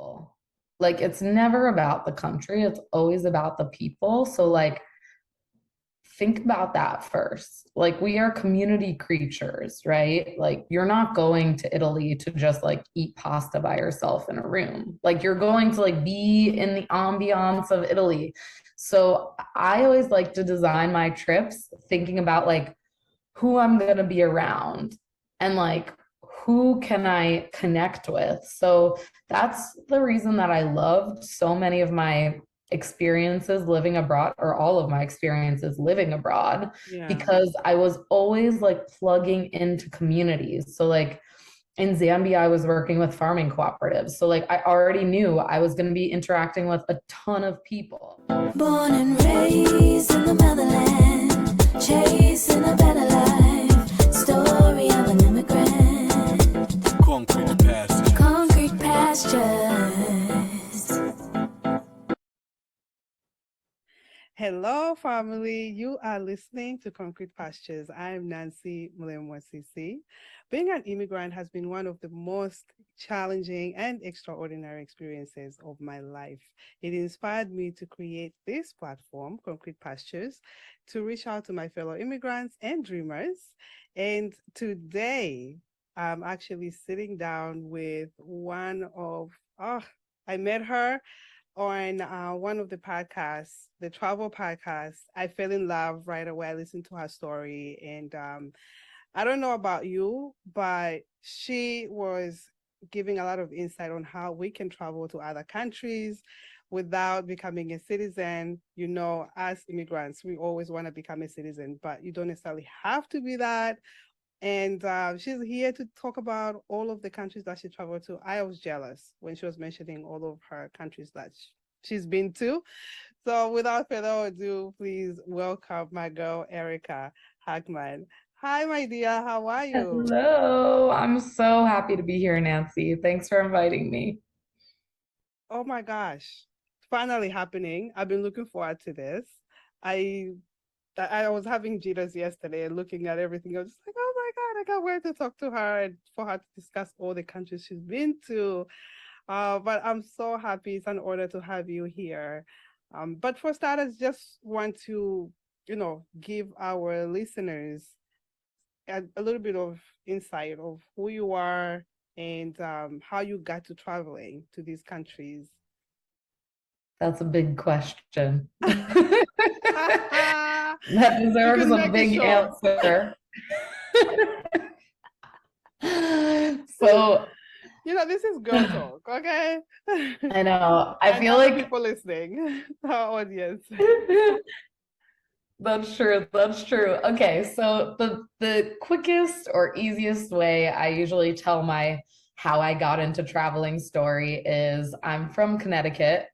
people. Like it's never about the country, it's always about the people. So like think about that first. Like we are community creatures, right? Like you're not going to Italy to just like eat pasta by yourself in a room. Like you're going to like be in the ambiance of Italy. So I always like to design my trips thinking about like who I'm going to be around and like who can I connect with. So that's the reason that I loved so many of my experiences living abroad, or all of my experiences living abroad, Yeah. because I was always like plugging into communities. So like in Zambia, I was working with farming cooperatives. So like I already knew I was going to be interacting with a ton of people. Born and raised in the motherland, chasing a better life. Story of an immigrant. Concrete pastures. Concrete pastures. Hello, family. You are listening to Concrete Pastures. I'm Nancy Mulemwa-Sisi. Being an immigrant has been one of the most challenging and extraordinary experiences of my life. It inspired me to create this platform, Concrete Pastures, to reach out to my fellow immigrants and dreamers. And today, I'm actually sitting down with I met her on one of the podcasts, the travel podcast. I fell in love right away. I listened to her story. And I don't know about you, but she was giving a lot of insight on how we can travel to other countries without becoming a citizen. You know, as immigrants, we always want to become a citizen, but you don't necessarily have to be that. And she's here to talk about all of the countries that she traveled to. I was jealous when she was mentioning all of her countries that she's been to. So without further ado, please welcome my girl, Erica Hackman. Hi, my dear. How are you? Hello, I'm so happy to be here, Nancy. Thanks for inviting me. Oh my gosh. Finally happening. I've been looking forward to this. I I was having jitters yesterday and looking at everything. I was just like, oh my God, I can't wait to talk to her and for her to discuss all the countries she's been to. But I'm so happy. It's an honor to have you here. But for starters, just want to, give our listeners a little bit of insight of who you are and how you got to traveling to these countries. That's a big question. You That deserves can a make it big short. answer. So This is girl talk, okay? I know. I And feel other like people listening, our audience. that's true. That's true. Okay, so the quickest or easiest way I usually tell my how I got into traveling story is I'm from Connecticut,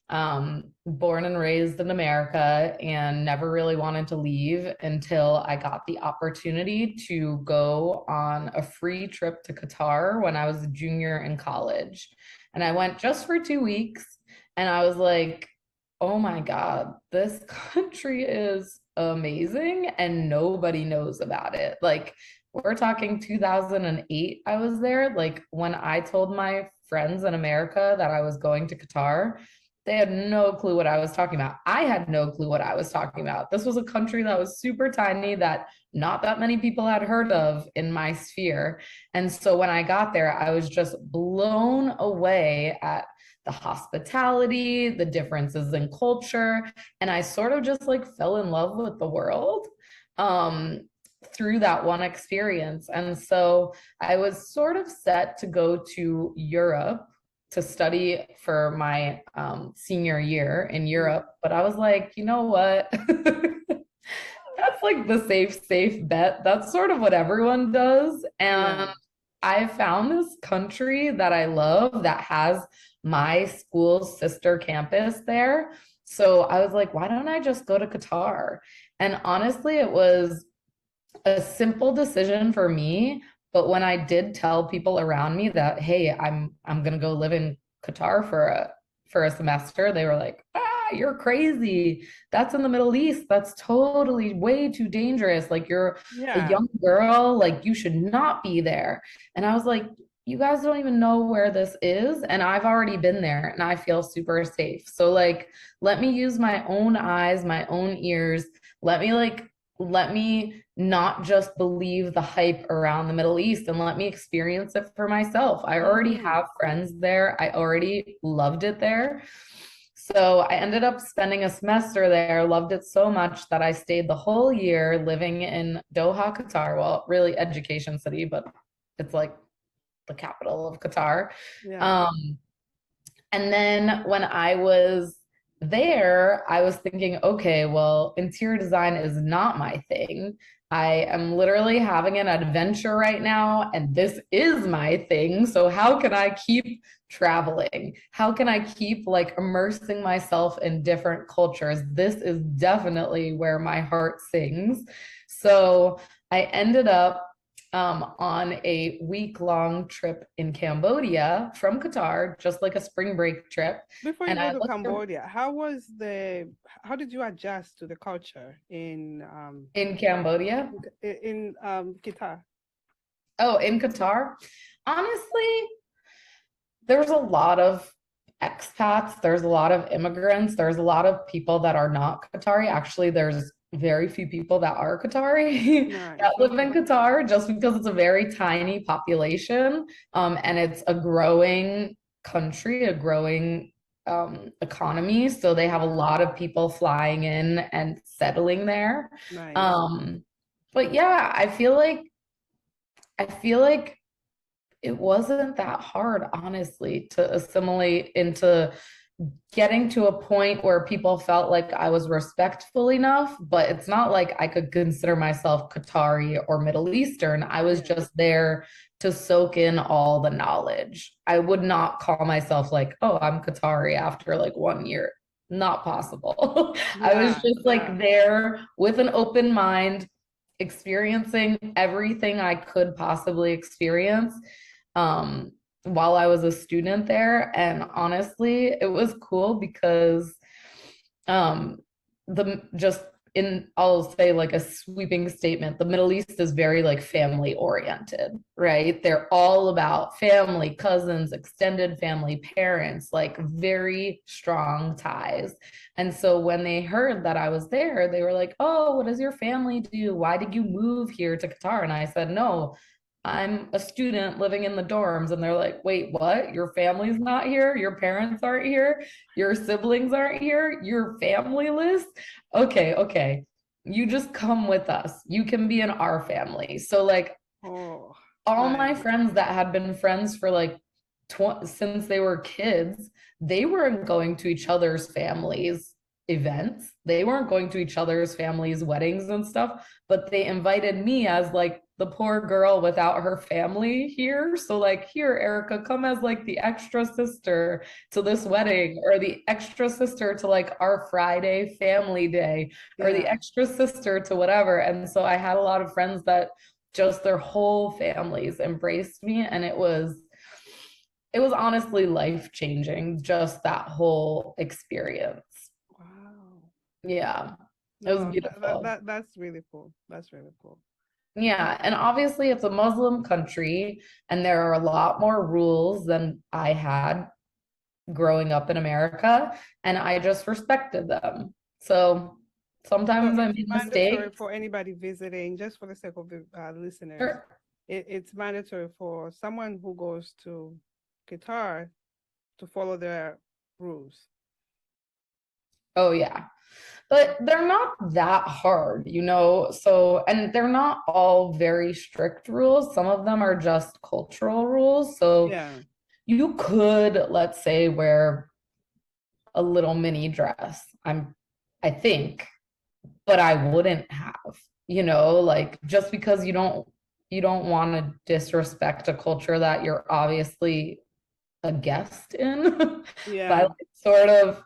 born and raised in America, and never really wanted to leave until I got the opportunity to go on a free trip to Qatar when I was a junior in college. And I went just for 2 weeks, and I was like, oh my God, this country is amazing and nobody knows about it. Like, we're talking 2008, I was there. Like, when I told my friends in America that I was going to Qatar, they had no clue what I was talking about. I had no clue what I was talking about. This was a country that was super tiny that not that many people had heard of in my sphere. And so when I got there, I was just blown away at the hospitality, the differences in culture, and I sort of just like fell in love with the world through that one experience. And so I was sort of set to go to Europe to study for my senior year in Europe, but I was like, you know what? That's like the safe bet. That's sort of what everyone does. Yeah. And I found this country that I love that has my school's sister campus there. So I was like, why don't I just go to Qatar? And honestly, it was a simple decision for me. But when I did tell people around me that, hey, I'm gonna go live in Qatar for a semester, they were like, ah, you're crazy. That's in the Middle East. That's totally way too dangerous. Like you're a Yeah. young girl, like you should not be there. And I was like, you guys don't even know where this is, and I've already been there and I feel super safe. So like let me use my own eyes, my own ears. Let me not just believe the hype around the Middle East, and let me experience it for myself. I already Mm-hmm. have friends there. I already loved it there. So I ended up spending a semester there, loved it so much that I stayed the whole year living in Doha, Qatar. Well, really education city, but it's like the capital of Qatar. Yeah. Um, and then when I was there, I was thinking, okay, well, interior design is not my thing. I am literally having an adventure right now, and this is my thing. So, how can I keep traveling? How can I keep like immersing myself in different cultures? This is definitely where my heart sings. So, I ended up on a week-long trip in Cambodia from Qatar, just like a spring break trip. Before you And go I to looked Cambodia, how did you adjust to the culture in Cambodia. Qatar? Oh, in Qatar. Honestly, there's a lot of expats, there's a lot of immigrants, there's a lot of people that are not Qatari. Actually, there's very few people that are Qatari Nice. that live in Okay. Qatar just because it's a very tiny population, and it's a growing country, a growing economy. So they have a lot of people flying in and settling there. Nice. Um, but yeah, I feel like it wasn't that hard, honestly, to assimilate into getting to a point where people felt like I was respectful enough, but it's not like I could consider myself Qatari or Middle Eastern. I was Yeah. just there to soak in all the knowledge. I would not call myself like, oh, I'm Qatari after like 1 year. Not possible. I was Yeah. just Yeah. like there with an open mind, experiencing everything I could possibly experience. Um, while I was a student there. And honestly, it was cool because um the just in I'll say like a sweeping statement, the Middle East is very like family oriented, right? They're all about family, cousins, extended family, parents, like very strong ties. And so when they heard that I was there, they were like, "Oh, what does your family do? Why did you move here to Qatar?" And I said, "No, I'm a student living in the dorms." And they're like, "Wait, what? Your family's not here? Your parents aren't here? Your siblings aren't here? Your family list? Okay, okay. You just come with us. You can be in our family." So like Oh, all my nice. friends that had been friends for like since they were kids, they weren't going to each other's families events. They weren't going to each other's families weddings and stuff, but they invited me as like the poor girl without her family here. So like, here, Erica, come as like the extra sister to this Oh, wedding, or the extra sister to like our Friday family day, or the yeah. extra sister to whatever. And so I had a lot of friends that just their whole families embraced me, and it was honestly life changing, just that whole experience. Wow. Yeah, it was No, beautiful. that's really cool. That's really cool. Yeah, and obviously it's a Muslim country, and there are a lot more rules than I had growing up in America, and I just respected them. So So sometimes I it's made mandatory mistakes. for anybody visiting, just for the sake of the listeners. Sure. It's mandatory for someone who goes to Qatar to follow their rules. Oh yeah. But they're not that hard, you know? So, and they're not all very strict rules. Some of them are just cultural rules. So Yeah. you could, let's say, wear a little mini dress. I think, but I wouldn't have, like just because you don't want to disrespect a culture that you're obviously a guest in by Yeah. like sort of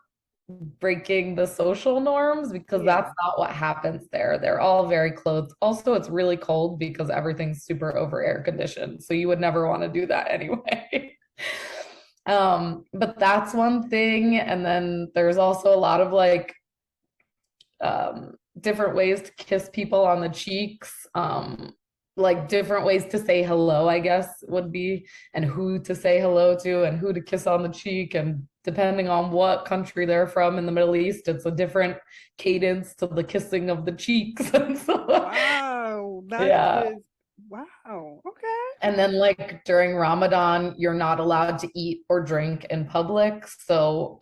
breaking the social norms, because Yeah. that's not what happens there. They're all very clothed. Also, it's really cold because everything's super over air conditioned. So you would never want to do that anyway. But that's one thing. And then there's also a lot of like different ways to kiss people on the cheeks. like different ways to say hello, I guess would be, and who to say hello to and who to kiss on the cheek. And depending on what country they're from in the Middle East, it's a different cadence to the kissing of the cheeks. And so, Wow, that yeah. is wow. Okay. And then, like during Ramadan, you're not allowed to eat or drink in public. So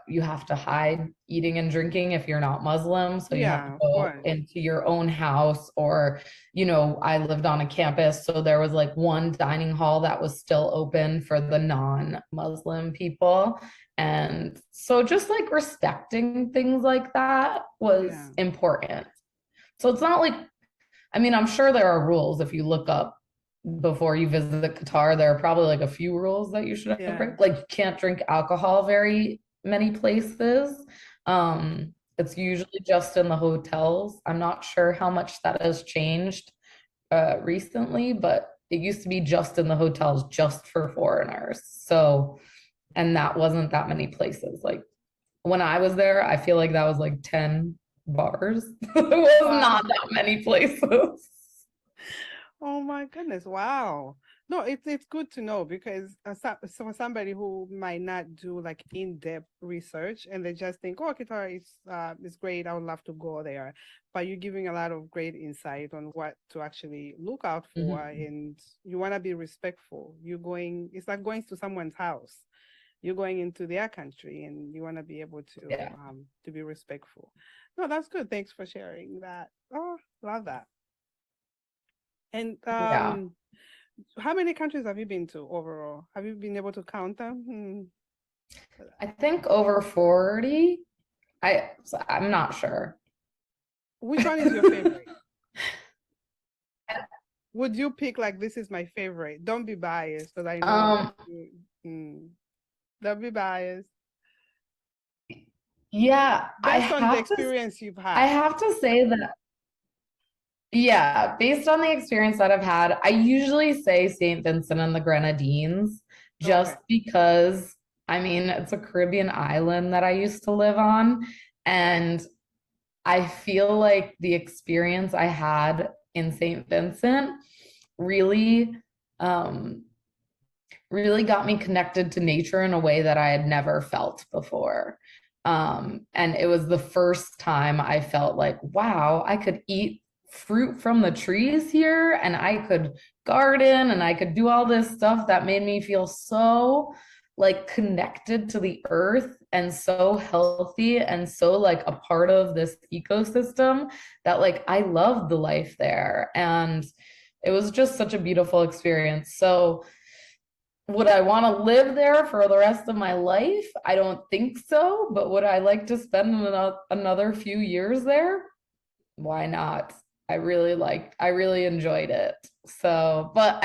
you have to hide eating and drinking if you're not Muslim. So you have to Yeah, of go course. into your own house, or, I lived on a campus. So there was like one dining hall that was still open for the non-Muslim people. And so just like respecting things like that was Yeah. important. So it's not like, I mean, I'm sure there are rules if you look up before you visit Qatar. There are probably like a few rules that you should have Yeah. break. Like you can't drink alcohol very many places. It's usually just in the hotels. I'm not sure how much that has changed recently, but it used to be just in the hotels, just for foreigners. So, and that wasn't that many places. Like when I was there, I feel like that was like 10 bars. It was Wow. not that many places. Oh my goodness. Wow. No, it's good to know because so for somebody who might not do like in-depth research and they just think, oh, Qatar is great. I would love to go there. But you're giving a lot of great insight on what to actually look out for, Mhm. and you want to be respectful. It's like going to someone's house. You're going into their country and you want to be able Yeah. to be respectful. No, that's good. Thanks for sharing that. Oh, love that. And Yeah. how many countries have you been to overall? Have you been able to count them? I think over 40. I'm not sure. Which one is your favorite? Would you pick like this is my favorite? Don't be biased, because I know Um, don't be biased. yeah, Based on the experience you've I had. have to say that, yeah, based on the experience that I've had, I usually say St. Vincent and the Grenadines Okay. just because, I mean, it's a Caribbean island that I used to live on. And I feel like the experience I had in St. Vincent really, um, really got me connected to nature in a way that I had never felt before. And it was the first time I felt like, wow, I could eat fruit from the trees here, and I could garden, and I could do all this stuff that made me feel so like connected to the earth and so healthy and so like a part of this ecosystem that like I loved the life there. And it was just such a beautiful experience. So would I want to live there for the rest of my life? I don't think so, but would I like to spend another few years there? Why not? I really enjoyed it. So, but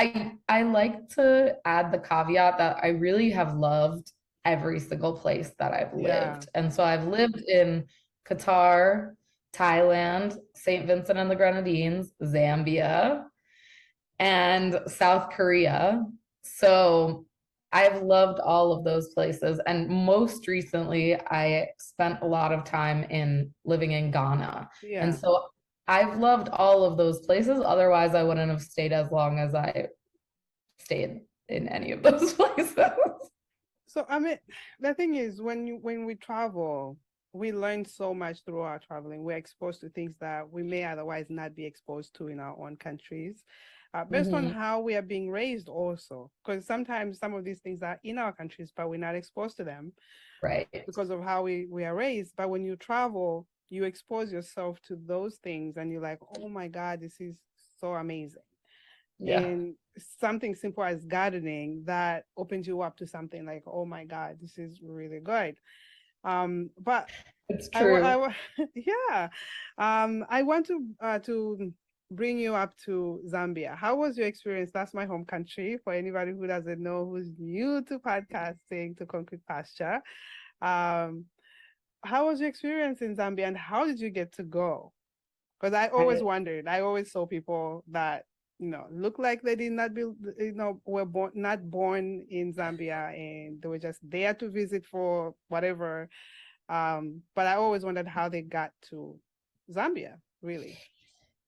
I like to add the caveat that I really have loved every single place that I've Yeah. lived. And so I've lived in Qatar, Thailand, St. Vincent and the Grenadines, Zambia, and South Korea. So I've loved all of those places. And most recently, I spent a lot of time in living in Ghana. And Yeah. so I've loved all of those places. Otherwise, I wouldn't have stayed as long as I stayed in any of those places. So I mean, the thing is, when we travel, we learn so much through our traveling. We're exposed to things that we may otherwise not be exposed to in our own countries, based on Mhm. how we are being raised also. Because sometimes some of these things are in our countries, but we're not exposed to them Right. because of how we are raised. But when you travel, you expose yourself to those things, and you're like, oh my God, this is so amazing. Yeah. And something simple as gardening that opens you up to something like, oh my God, this is really good. But It's I true. yeah, I want to bring you up to Zambia. How was your experience? That's my home country. For anybody who doesn't know, who's new to podcasting, to Concrete Pasture, um, how was your experience in Zambia, and how did you get to go? Because I always I, wondered. I always saw people that look like they did not be, were not born in Zambia, and they were just there to visit for whatever. But I always wondered how they got to Zambia, really.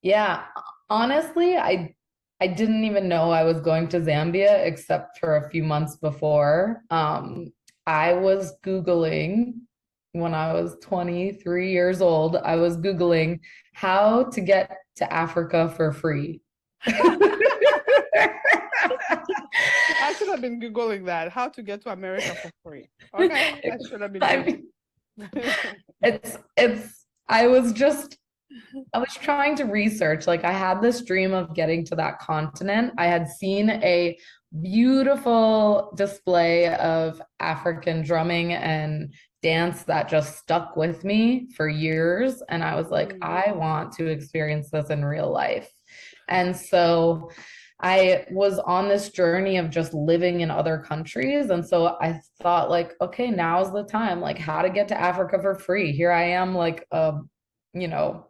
yeah, honestly, I didn't even know I was going to Zambia except for a few months before. I was Googling when I was 23 years old. I was Googling how to get to Africa for free. I should have been Googling that, how to get to America for free. Okay, I should have been I doing mean, I was trying to research. Like I had this dream of getting to that continent. I had seen a beautiful display of African drumming and dance that just stuck with me for years. And I was like, I want to experience this in real life. And so I was on this journey of just living in other countries. And so I thought, like, okay, now's the time, like, how to get to Africa for free. Here I am, like, you know,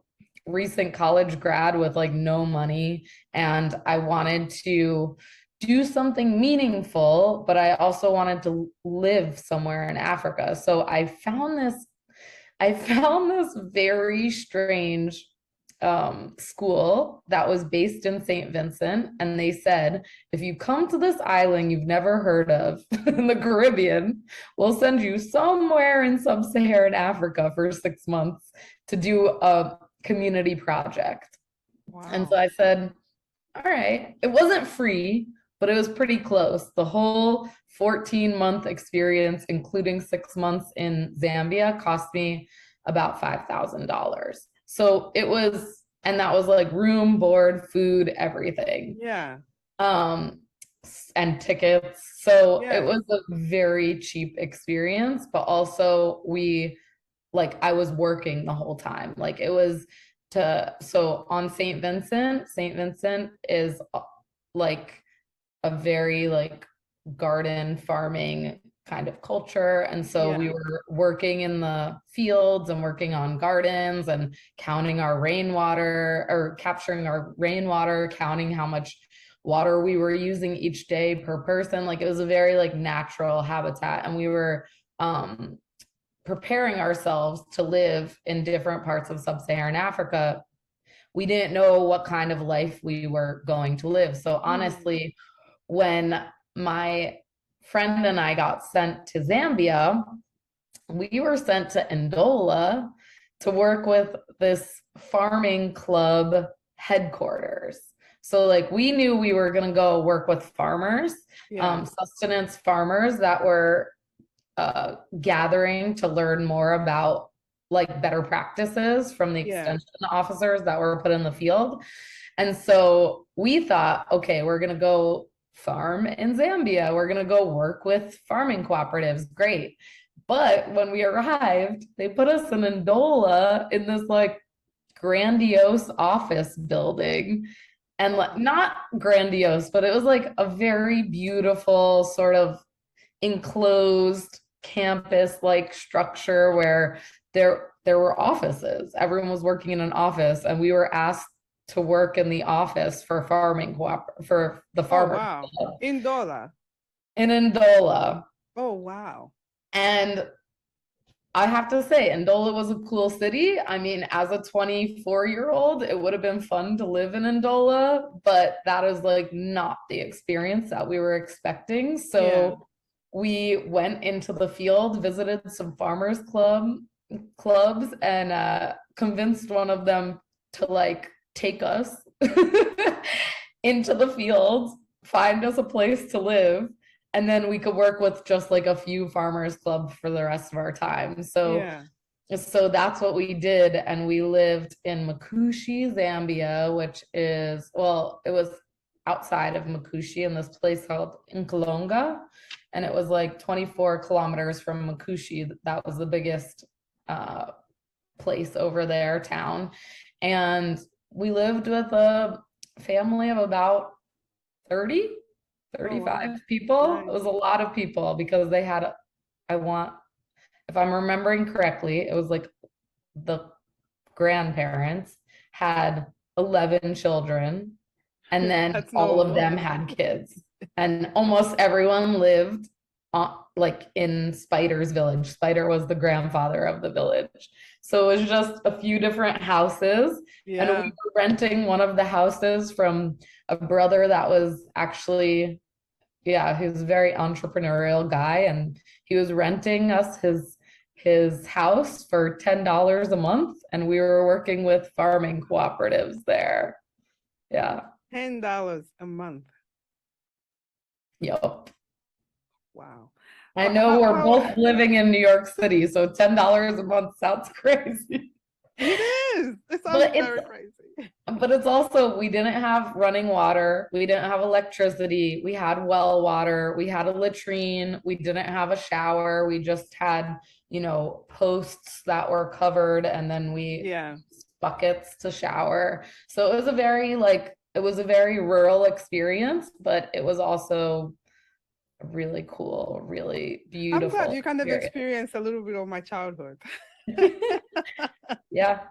recent college grad with like no money. And I wanted to do something meaningful, but I also wanted to live somewhere in Africa. So I found this very strange school that was based in St. Vincent. And they said, if you come to this island you've never heard of in the Caribbean, we'll send you somewhere in sub-Saharan Africa for 6 months to do a community project. Wow. And so I said, all right. It wasn't free, but it was pretty close. The whole 14-month experience, including 6 months in Zambia, cost me about $5,000. So it was, and that was like room, board, food, everything. Yeah. And tickets. So Yes. it was a very cheap experience, but also I was working the whole time. Like it was so on St. Vincent is like a very like garden farming kind of culture. And so we were working in the fields and working on gardens and counting our rainwater or capturing our rainwater, counting how much water we were using each day per person. Like it was a very like natural habitat. And we were preparing ourselves to live in different parts of sub-Saharan Africa. We didn't know what kind of life we were going to live. So honestly, when my friend and I got sent to Zambia, we were sent to Ndola to work with this farming club headquarters. So like we knew we were going to go work with farmers, sustenance farmers that were gathering to learn more about like better practices from the extension officers that were put in the field. And so we thought, okay, we're going to go farm in Zambia. We're going to go work with farming cooperatives. Great. But when we arrived, they put us in Ndola in this like grandiose office building. And like, not grandiose, but it was like a very beautiful sort of enclosed campus like structure where there were offices. Everyone was working in an office, and we were asked to work in the office for for the farmer. Oh, wow. In Ndola. In Ndola. Oh, wow. And I have to say, Ndola was a cool city. I mean, as a 24-year-old, it would have been fun to live in Ndola, but that is like not the experience that we were expecting. So we went into the field, visited some farmers clubs, and convinced one of them to like take us into the fields, find us a place to live, and then we could work with just like a few farmers clubs for the rest of our time. So that's what we did. And we lived in Makushi, Zambia, which is, well, it was outside of Makushi in this place called Nkalonga. And it was like 24 kilometers from Makushi. That was the biggest place over there, town. And we lived with a family of about 35 people. Nice. It was a lot of people because they had, if I'm remembering correctly, it was like the grandparents had 11 children, and then all of them had kids. And almost everyone lived like in Spider's village. Spider was the grandfather of the village. So it was just a few different houses. And we Yeah. were renting one of the houses from a brother that was actually, yeah, he was a very entrepreneurial guy. And he was renting us his house for $10 a month. And we were working with farming cooperatives there. Yeah. $10 a month. Yep. Wow. I know we're both living in New York City, so $10 a month sounds crazy. It is. It sounds But very crazy. but it's also, we didn't have running water, we didn't have electricity, we had well water, we had a latrine, we didn't have a shower, we just had, posts that were covered, and then we Yeah. used buckets to shower. So it was a very rural experience, but it was also really cool, really I'm beautiful glad you kind of experience. experienced a little bit of my childhood. Yeah,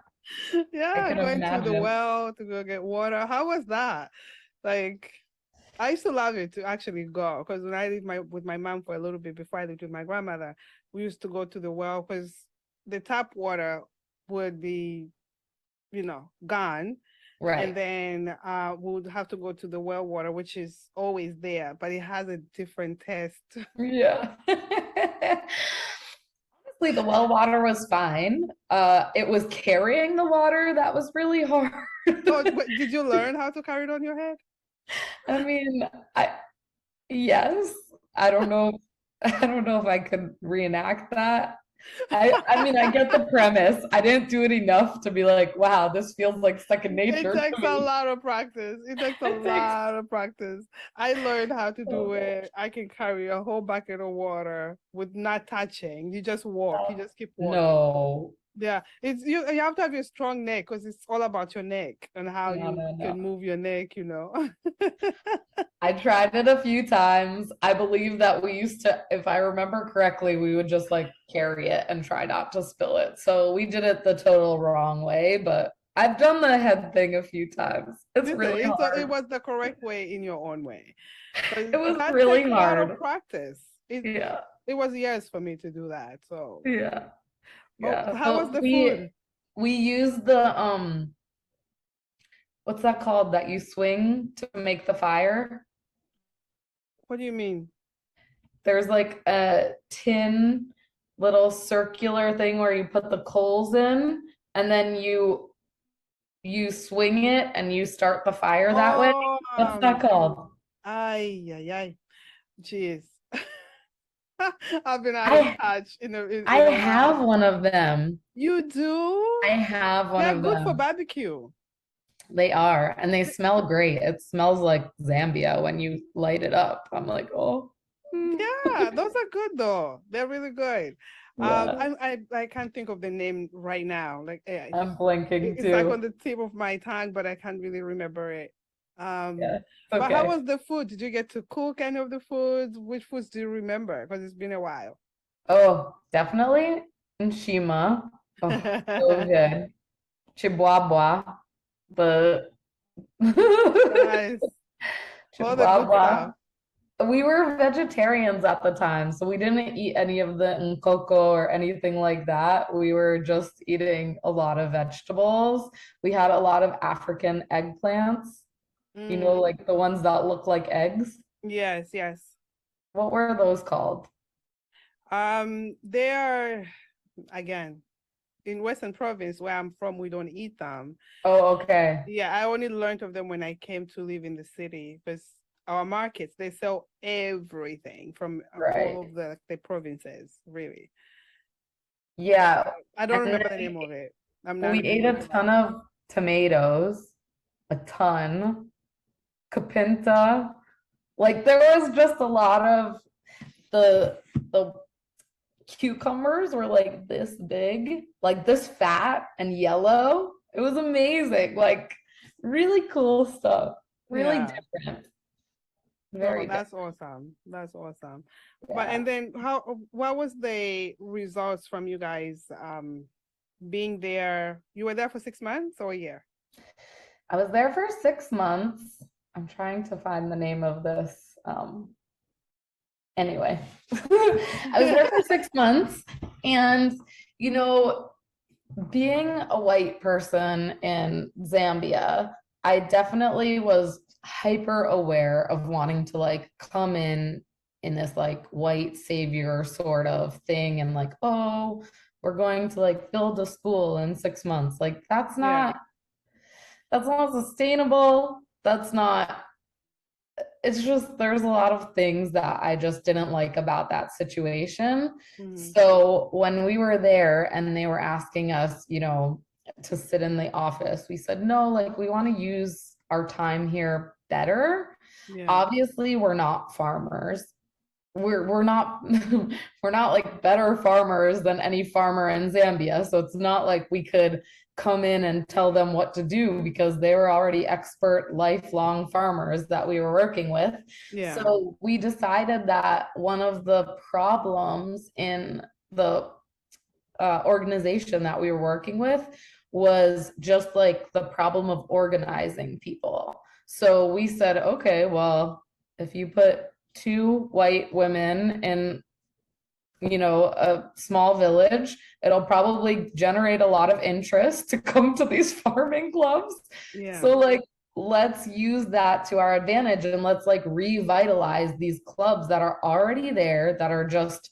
I Yeah, can going to the imagine. well to go get water. How was that? Like, I used to love it to actually go because when I lived with my mom for a little bit before I lived with my grandmother, we used to go to the well because the tap water would be, gone. And Right. then we would have to go to the well water, which is always there, but it has a different taste. Yeah. Honestly, the well water was fine. It was carrying the water that was really hard. Oh, did you learn how to carry it on your head? I mean, yes. I don't know. I don't know if I could reenact that. I mean, I get the premise. I didn't do it enough to be like, wow, this feels like second It nature to takes a me. lot of practice. It takes a It takes lot of practice. I learned how to so do it. I can carry a whole bucket of water with not touching. You just walk. You much. just keep walking. No, Yeah, it's you have to have a strong neck because it's all about your neck and how no, you no, can no. move your neck. I tried it a few times. I believe that we used to, if I remember correctly, we would just like carry it and try not to spill it. So we did it the total wrong way, but I've done the head thing a few times. It's Listen, really it hard. was the correct way in your own way. But It was that really takes a lot of hard. practice. Yeah, It was years for me to do that. So, yeah, oh, yeah. how was So the we food? we used the what's that called that you swing to make the fire? What do you mean? There's like a tin little circular thing where you put the coals in, and then you swing it and you start the fire that way. Oh, What's that called? ay, ay, ay. Jeez. I've been out of I touch in I a have while. one of them. You do? I have one They're of good for them. barbecue. They are, and they smell great. It smells like Zambia when you light it up. I'm like, oh, Yeah, those are good though. They're really good. yeah. I can't think of the name right now. Like I'm blinking it's like on too. the tip of my tongue, but I can't really remember it. Um, Yeah, it's but how okay. was the food? Did you get to cook any of the foods? Which foods do you remember? Because it's been a while. Oh, definitely Nshima. Oh, so good. Chibwabwa. The Nice. All the good stuff. Chihuahua. We were vegetarians at the time, so we didn't eat any of the nkoko or anything like that. We were just eating a lot of vegetables. We had a lot of African eggplants, Mm, like the ones that look like eggs. yes, yes. What were those called? They are again in Western Province where I'm from, we don't eat them. Oh, okay. Yeah, I only learned of them when I came to live in the city because our markets, they sell everything from all Right. of the provinces, really. Yeah. I don't And then remember the name of it. I'm we not ate really a good ton at it. of tomatoes, a ton, capinta. Like there was just a lot of the cucumbers were like this big, like this fat and yellow. It was amazing. Like really cool stuff. Really Yeah. different. Oh, Very different. that's awesome. That's awesome. But Yeah. and then what was the results from you guys being there? You were there for 6 months or a year? I was there for 6 months. I'm trying to find the name of this Anyway, I was there for 6 months, and you know, being a white person in Zambia, I definitely was hyper aware of wanting to like come in this like white savior sort of thing and like, oh, we're going to like build a school in 6 months. Like Yeah. that's not sustainable. That's not, it's just there's a lot of things that I just didn't like about that situation. Mm-hmm. So when we were there and they were asking us, to sit in the office, we said, no, like we want to use our time here better. Yeah. Obviously, we're not farmers. We're not we're not like better farmers than any farmer in Zambia. So it's not like we could come in and tell them what to do because they were already expert lifelong farmers that we were working with. Yeah. So we decided that one of the problems in the organization that we were working with was just like the problem of organizing people. So we said, okay, well, if you put two white women in a small village, it'll probably generate a lot of interest to come to these farming clubs. Yeah. So like let's use that to our advantage and let's like revitalize these clubs that are already there that are just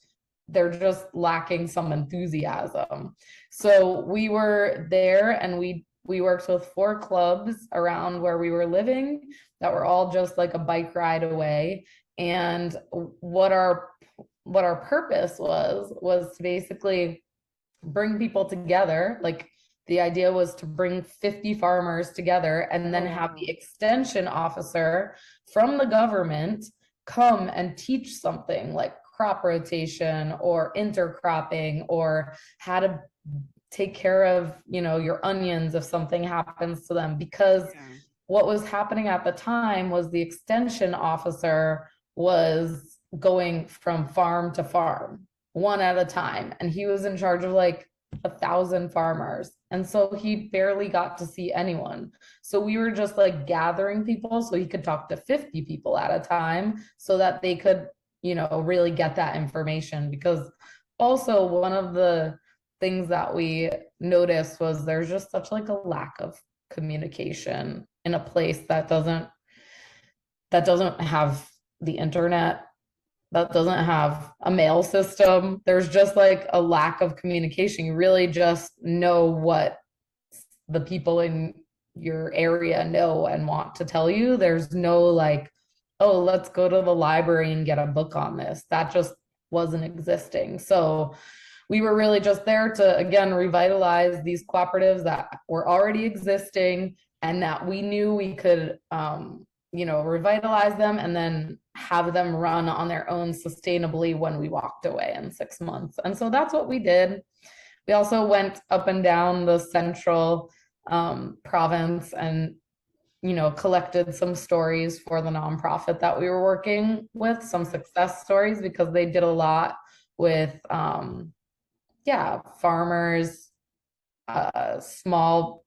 they're just lacking some enthusiasm. So we were there and we worked with 4 clubs around where we were living that were all just like a bike ride away. And what our purpose was to basically bring people together. Like the idea was to bring 50 farmers together and then have the extension officer from the government come and teach something like crop rotation or intercropping or how to take care of, your onions if something happens to them. Because what was happening at the time was the extension officer was going from farm to farm, one at a time. And he was in charge of like 1,000 farmers. And so he barely got to see anyone. So we were just like gathering people so he could talk to 50 people at a time so that they could, really get that information. Because also one of the things that we noticed was there's just such like a lack of communication in a place that doesn't have the internet, that doesn't have a mail system. There's just like a lack of communication. You really just know what the people in your area know and want to tell you. There's no like, oh, let's go to the library and get a book on this. That just wasn't existing. So we were really just there to, again, revitalize these cooperatives that were already existing and that we knew we could, revitalize them and then have them run on their own sustainably when we walked away in 6 months. And so that's what we did. We also went up and down the central province and, collected some stories for the nonprofit that we were working with, some success stories, because they did a lot with, farmers, small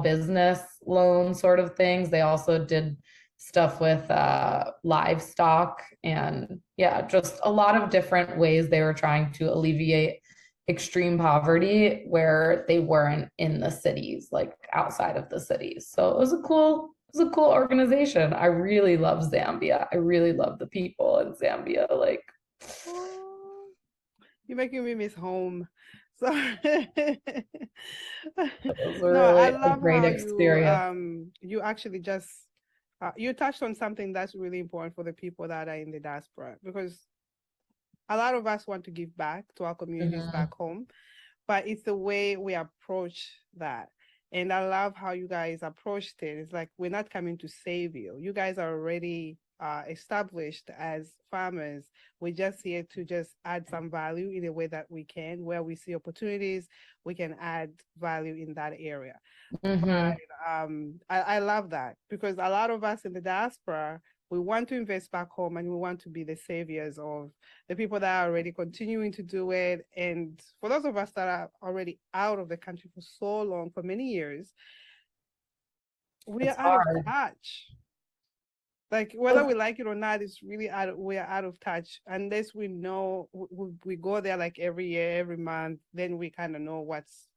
business loan sort of things. They also did stuff with livestock and just a lot of different ways they were trying to alleviate extreme poverty where they weren't in the cities, like outside of the cities. So it was a cool organization. I really love Zambia. I really love the people in Zambia. Like, you're making me miss home. So it was no, really I a love great how experience. you actually just you touched on something that's really important for the people that are in the diaspora, because a lot of us want to give back to our communities back home, but it's the way we approach that. And I love how you guys approached it. It's like, we're not coming to save you. You guys are already established as farmers. We're just here to just add some value in a way that we can. Where we see opportunities, we can add value in that area. But I love that, because a lot of us in the diaspora, we want to invest back home and we want to be the saviors of the people that are already continuing to do it. And for those of us that are already out of the country for so long, for many years, we are out of touch. Like whether we like it or not, it's really we're out of touch unless we know we go there like every year, every month. Then we kind of know what's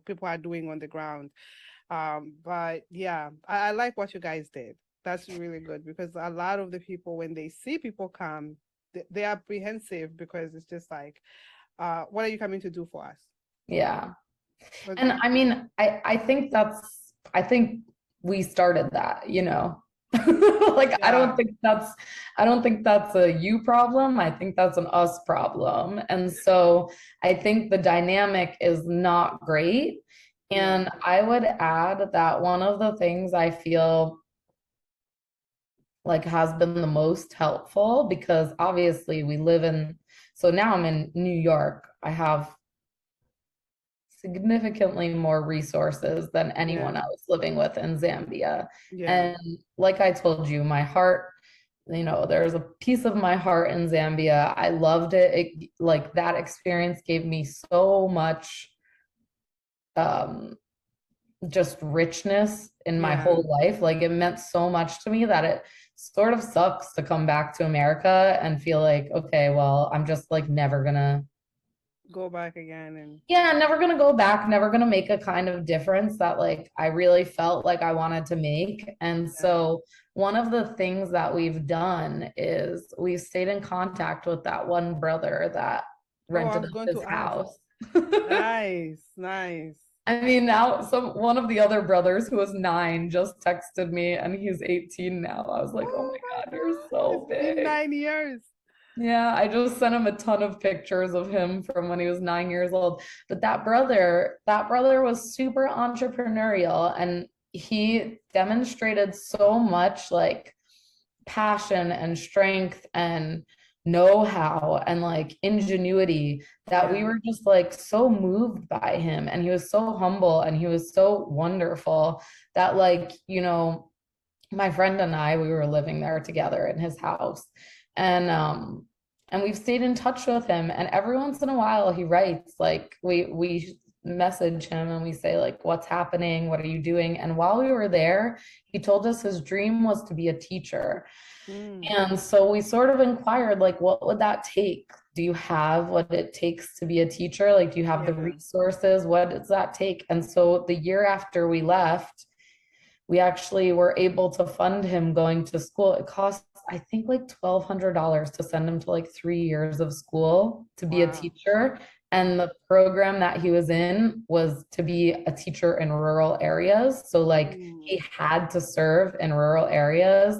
people are doing on the ground. But yeah, I like what you guys did. That's really good because a lot of the people when they see people come, they're apprehensive because it's just like, what are you coming to do for us? Yeah. But, And I mean, I think we started that, Like yeah, I don't think that's a you problem. I think that's an us problem. And so I think the dynamic is not great. yeah, And I would add that one of the things I feel like has been the most helpful, because obviously so now I'm in New York. I have significantly more resources than anyone yeah, I was living with in Zambia. yeah, And like I told you, my heart, there's a piece of my heart in Zambia. I loved it. Like that experience gave me so much just richness in my yeah. whole life. Like it meant so much to me that it sort of sucks to come back to America and feel like, okay, well, I'm just like never gonna Go back again and yeah, never gonna go back, never gonna make a kind of difference that like I really felt like I wanted to make. And yeah. so one of the things that we've done is we've stayed in contact with that one brother that Oh, I rented was us going his to ask. house. Nice, nice. I mean, now one of the other brothers who was 9 just texted me and he's 18 now. I was like, oh Oh my my God, you're God, so it's been big. 9 years. Yeah, I just sent him a ton of pictures of him from when he was 9 years old. But that brother was super entrepreneurial, and he demonstrated so much like passion and strength and know-how and like ingenuity that we Yeah, were just like so moved by him. And he was so humble and he was so wonderful that like, my friend and I, we were living there together in his house. And we've stayed in touch with him. And every once in a while he writes, like we message him and we say, like, what's happening? What are you doing? And while we were there, he told us his dream was to be a teacher. mm, And so we sort of inquired, like, what would that take? Do you have what it takes to be a teacher? Like, do you have the yeah. resources? What does that take? And so the year after we left, we actually were able to fund him going to school. It cost, I think, like $1,200 to send him to like 3 years of school to be a Wow. teacher. And the program that he was in was to be a teacher in rural areas. So, like, Mm, he had to serve in rural areas,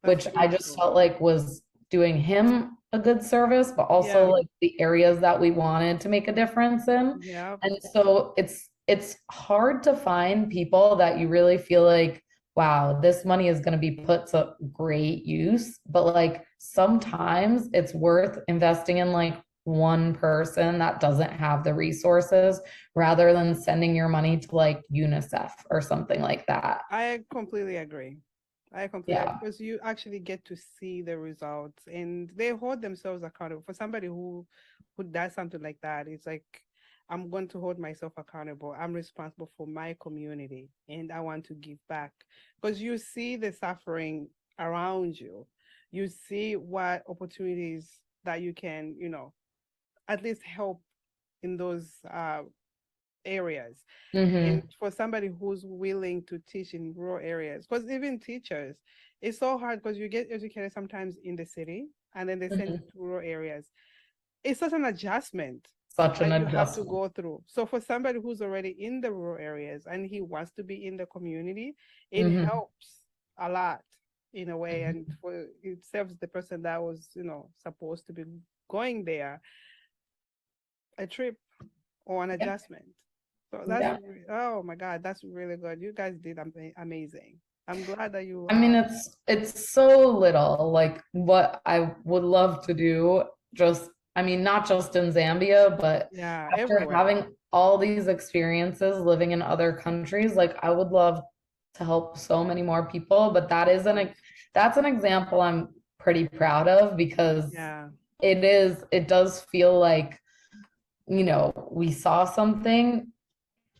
that's which I just beautiful. felt like was doing him a good service, but also Yeah, like the areas that we wanted to make a difference in. yeah, And so it's hard to find people that you really feel like, wow, this money is going to be put to great use. But like sometimes it's worth investing in like one person that doesn't have the resources rather than sending your money to like UNICEF or something like that. I completely agree. I completely agree Yeah. because you actually get to see the results and they hold themselves accountable. For somebody who does something like that, it's like I'm going to hold myself accountable. I'm responsible for my community and I want to give back because you see the suffering around you. You see what opportunities that you can, at least help in those areas. And Hmm. for somebody who's willing to teach in rural areas, because even teachers, it's so hard because you get educated sometimes in the city and then they send you Hmm. to rural areas. It's such an adjustment Such an that you have to adjustment. go through. So for somebody who's already in the rural areas and he wants to be in the community, it Hmm. helps a lot in a way. And for it serves the person that was, supposed to be going there a trip or an Yeah. adjustment. So Yeah. oh my God, that's really good. You guys did amazing. I'm glad that you I mean, it's so little. Like what I would love to do, just I mean, not just in Zambia, but yeah, after everywhere. having all these experiences living in other countries, like I would love to help so many more people. But Of course. that's an example I'm pretty proud of because Yeah. it does feel like, we saw something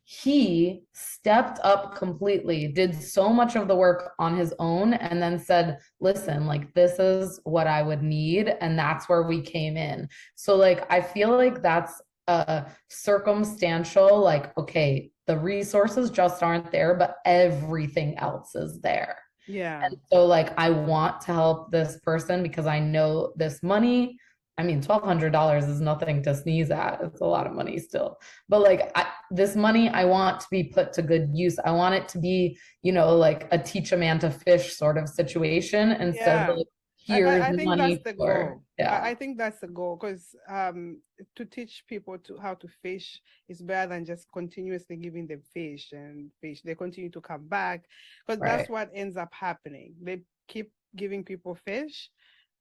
he stepped up completely, did so much of the work on his own, and then said, listen, like, this is what I would need. And that's where we came in. So, like, I feel like that's a circumstantial, like, okay, the resources just aren't there, but everything else is there. Yeah. And so, like, I want to help this person because I know this money. I mean, $1,200 is nothing to sneeze at. It's a lot of money still. But like this money, I want to be put to good use. I want it to be, like a teach a man to fish sort of situation instead of like, here's I think money that's the for, goal. yeah. I think that's the goal because to teach people to how to fish is better than just continuously giving them fish and fish. They continue to come back because that's what ends up happening. They keep giving people fish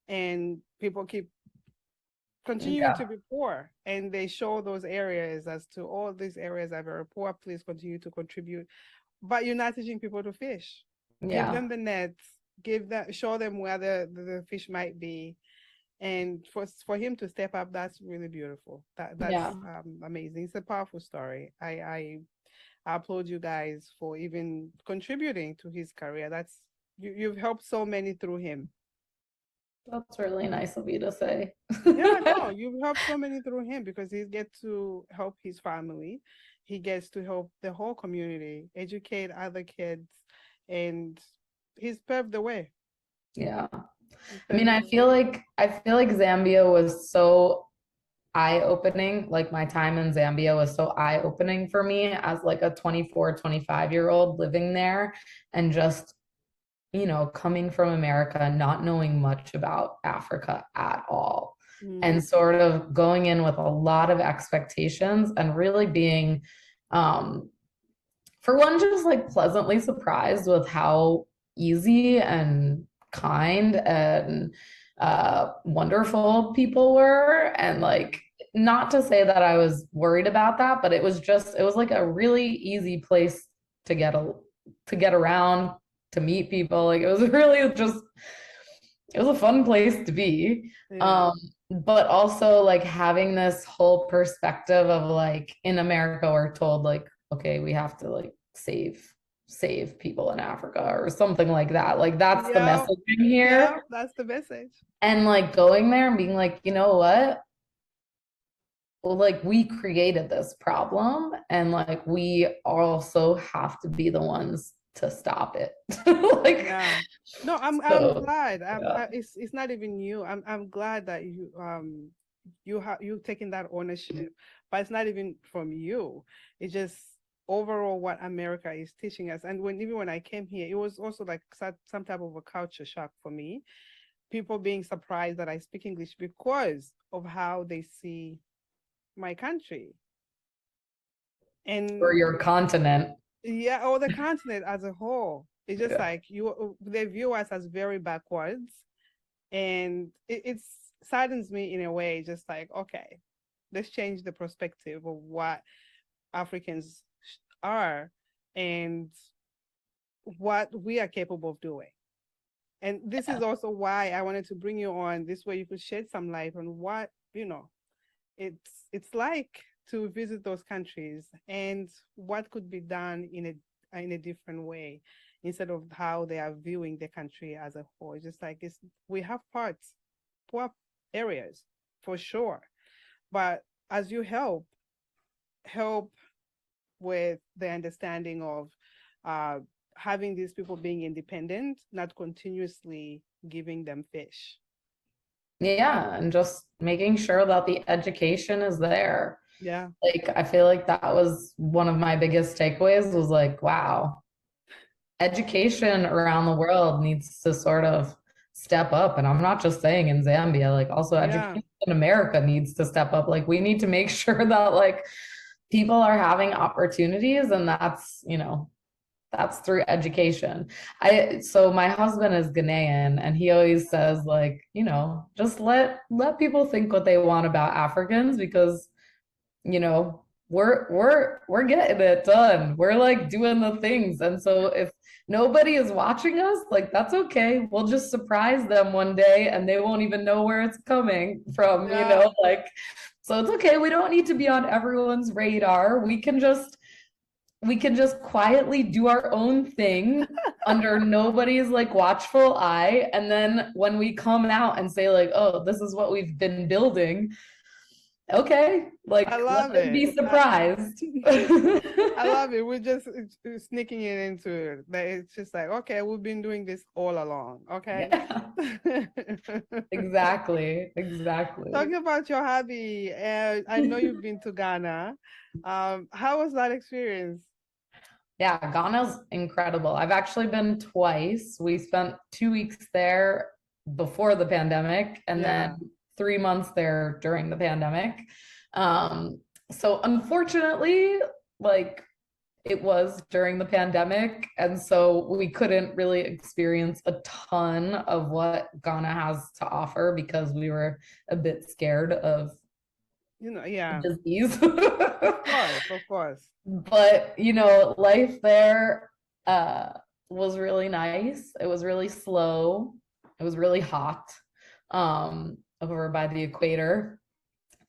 and people keep continuing to be poor, and they show those areas as to all these areas are very poor. Please continue to contribute, but you're not teaching people to fish. Give them the nets, show them where the fish might be, and for him to step up, that's really beautiful. That's amazing. It's a powerful story. I applaud you guys for even contributing to his career. That's you've helped so many through him. That's really nice of you to say. Yeah, no, you've helped so many through him because he gets to help his family. He gets to help the whole community, educate other kids, and he's paved the way. Yeah. I mean, I feel like Zambia was so eye-opening. Like my time in Zambia was so eye-opening for me as like a 24, 25-year-old living there and just coming from America, not knowing much about Africa at all, and sort of going in with a lot of expectations and really being, for one, just like pleasantly surprised with how easy and kind and wonderful people were. And like, not to say that I was worried about that, but it was like a really easy place to get around, to meet people. Like it was a fun place to be. But also like having this whole perspective of like in America we're told like, okay, we have to like save people in Africa or something like that. Like that's the messaging here. Yeah, that's the message. And like going there and being like, you know what? Well, like we created this problem and like we also have to be the ones to stop it. Like no, I'm glad. It's not even you. I'm glad that you've taken that ownership, but it's not even from you. It's just overall what America is teaching us. And even when I came here, it was also like some type of a culture shock for me. People being surprised that I speak English because of how they see my country and or your continent. Yeah, or the continent as a whole. It's just like they view us as very backwards, and it saddens me in a way. Just like, okay, let's change the perspective of what Africans are and what we are capable of doing. And this is also why I wanted to bring you on. This way you could shed some light on what it's like to visit those countries and what could be done in a different way instead of how they are viewing the country as a whole. Just like we have poor areas for sure, but as you help with the understanding of having these people being independent, not continuously giving them fish. Yeah, and just making sure that the education is there. Yeah. Like I feel like that was one of my biggest takeaways was like, wow, education around the world needs to sort of step up. And I'm not just saying in Zambia, like also education in America needs to step up. Like we need to make sure that like people are having opportunities, and that's through education. So my husband is Ghanaian, and he always says like, just let people think what they want about Africans, because we're getting it done. We're like doing the things. And so if nobody is watching us, like that's okay. We'll just surprise them one day and they won't even know where it's coming from, like, so it's okay. We don't need to be on everyone's radar. We can just we can just quietly do our own thing under nobody's like watchful eye. And then when we come out and say like, oh, this is what we've been building, okay, like I let love us be it. surprised. I love it. We're just sneaking it into it. Like, it's just like, okay, we've been doing this all along. Okay. Yeah, exactly, exactly. Talking about your hobby, I know you've been to Ghana. How was that experience? Yeah, Ghana's incredible. I've actually been twice. We spent 2 weeks there before the pandemic and then Yeah. 3 months there during the pandemic. Um, so unfortunately, like it was during the pandemic, and so we couldn't really experience a ton of what Ghana has to offer because we were a bit scared of Yeah. disease. Of course, of course. But life there uh was really nice. It was really slow. It was really hot over by the equator.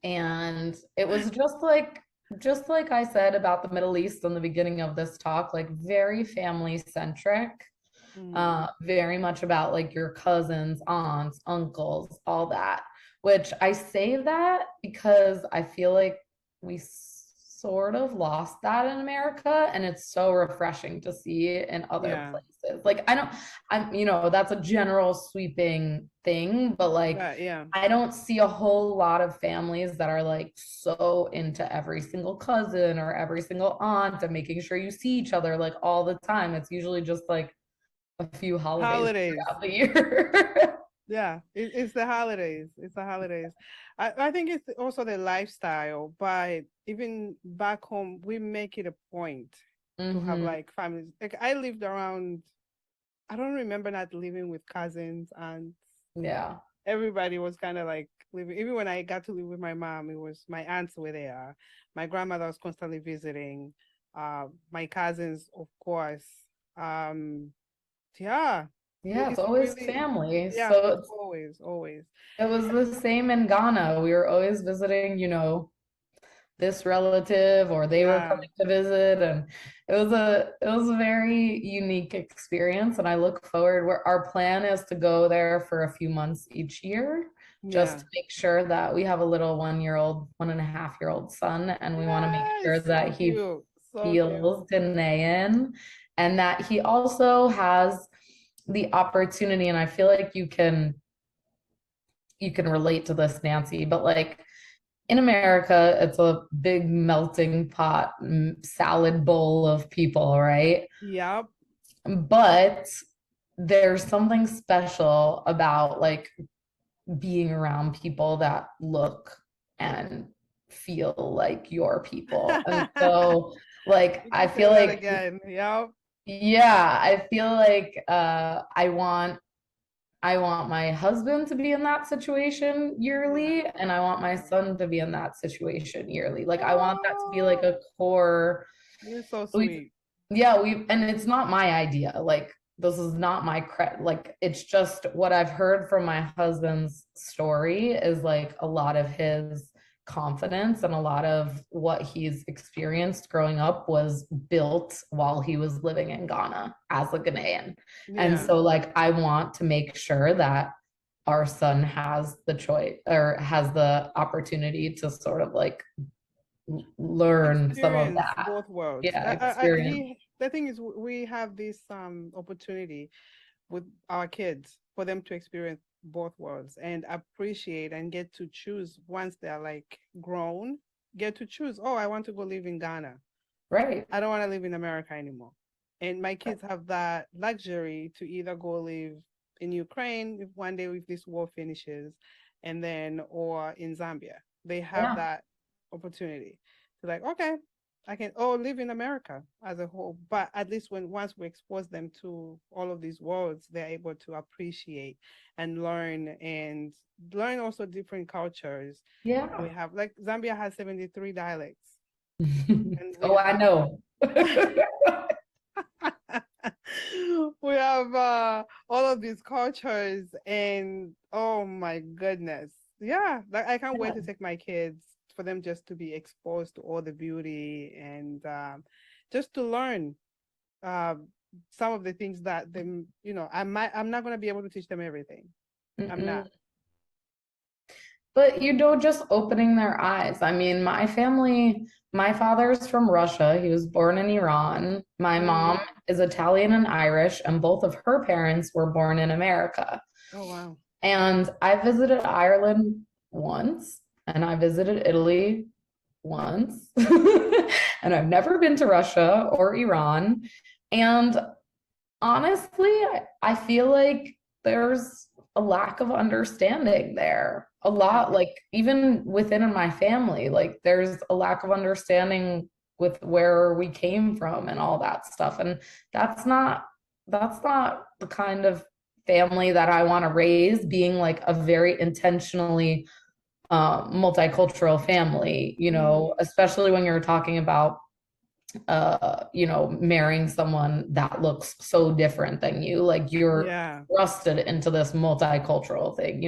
And it was just like I said about the Middle East in the beginning of this talk, like very family centric. Mm. Very much about like your cousins, aunts, uncles, all that. Which I say that because I feel like we sort of lost that in America, and it's so refreshing to see in other Yeah. places. Like that's a general sweeping thing, but like Yeah. I don't see a whole lot of families that are like so into every single cousin or every single aunt and making sure you see each other like all the time. It's usually just like a few holidays Holidays. throughout the year. Yeah, it's the holidays. It's the holidays. I think it's also the lifestyle, but even back home, we make it a point to have Hmm. like families. Like I lived around, I don't remember not living with cousins, and Yeah. everybody was kind of like living. Even when I got to live with my mom, it was my aunts were there. My grandmother was constantly visiting. My cousins, of course. Um, yeah, Yeah, it's it's always really, family. yeah, So it's always, always. it was the same in Ghana. We were always visiting, this relative or they were Yeah, coming to visit, and it was a very unique experience, and I look forward where our plan is to go there for a few months each year just yeah. to make sure that we have a little 1-year-old, 1.5-year-old son, and we want to make sure Yes, so that he cute. So cute. feels Ghanaian and that he also has the opportunity, and I feel like you can relate to this, Nancy, but like in America, it's a big melting pot salad bowl of people, right? Yep. But there's something special about like being around people that look and feel like your people. And so like You I can say feel that like again. Yep. yeah, I feel like I want my husband to be in that situation Yeah. yearly, and I want my son to be in that situation yearly. Like I want that to be like Oh, a core. you're so We, sweet. yeah, and it's not my idea. Like this is not my credit. Like it's just what I've heard from my husband's story is like a lot of his confidence and a lot of what he's experienced growing up was built while he was living in Ghana as a Ghanaian. And Yeah. so like I want to make sure that our son has the choice or has the opportunity to sort of like learn some of Experience that. both worlds. Yeah, experience. The thing is, we have this opportunity with our kids for them to experience both worlds and appreciate and get to choose once they're like grown, get to choose, oh, I want to go live in Ghana. Right. I don't want to live in America anymore. And my kids have that luxury to either go live in Ukraine if one day if this war finishes, and then or in Zambia. They have Yeah. that opportunity to like, okay, I can live in America as a whole. But at least once we expose them to all of these worlds, they're able to appreciate and learn also different cultures. We Yeah. have like Zambia has 73 dialects, and we Oh, I have know. we have all of these cultures, and oh my goodness, yeah, like I can't wait to take my kids for them just to be exposed to all the beauty and just to learn some of the things that them, I'm not going to be able to teach them everything. I'm not. But just opening their eyes. I mean, my family, my father's from Russia. He was born in Iran. My mom is Italian and Irish, and both of her parents were born in America. Oh, wow. And I visited Ireland once, and I visited Italy once. And I've never been to Russia or Iran. And honestly, I feel like there's a lack of understanding there. A lot, like even within my family, like there's a lack of understanding with where we came from and all that stuff. And that's not the kind of family that I want to raise, being like a very intentionally multicultural family, especially when you're talking about marrying someone that looks so different than you, like you're thrusted into this multicultural thing.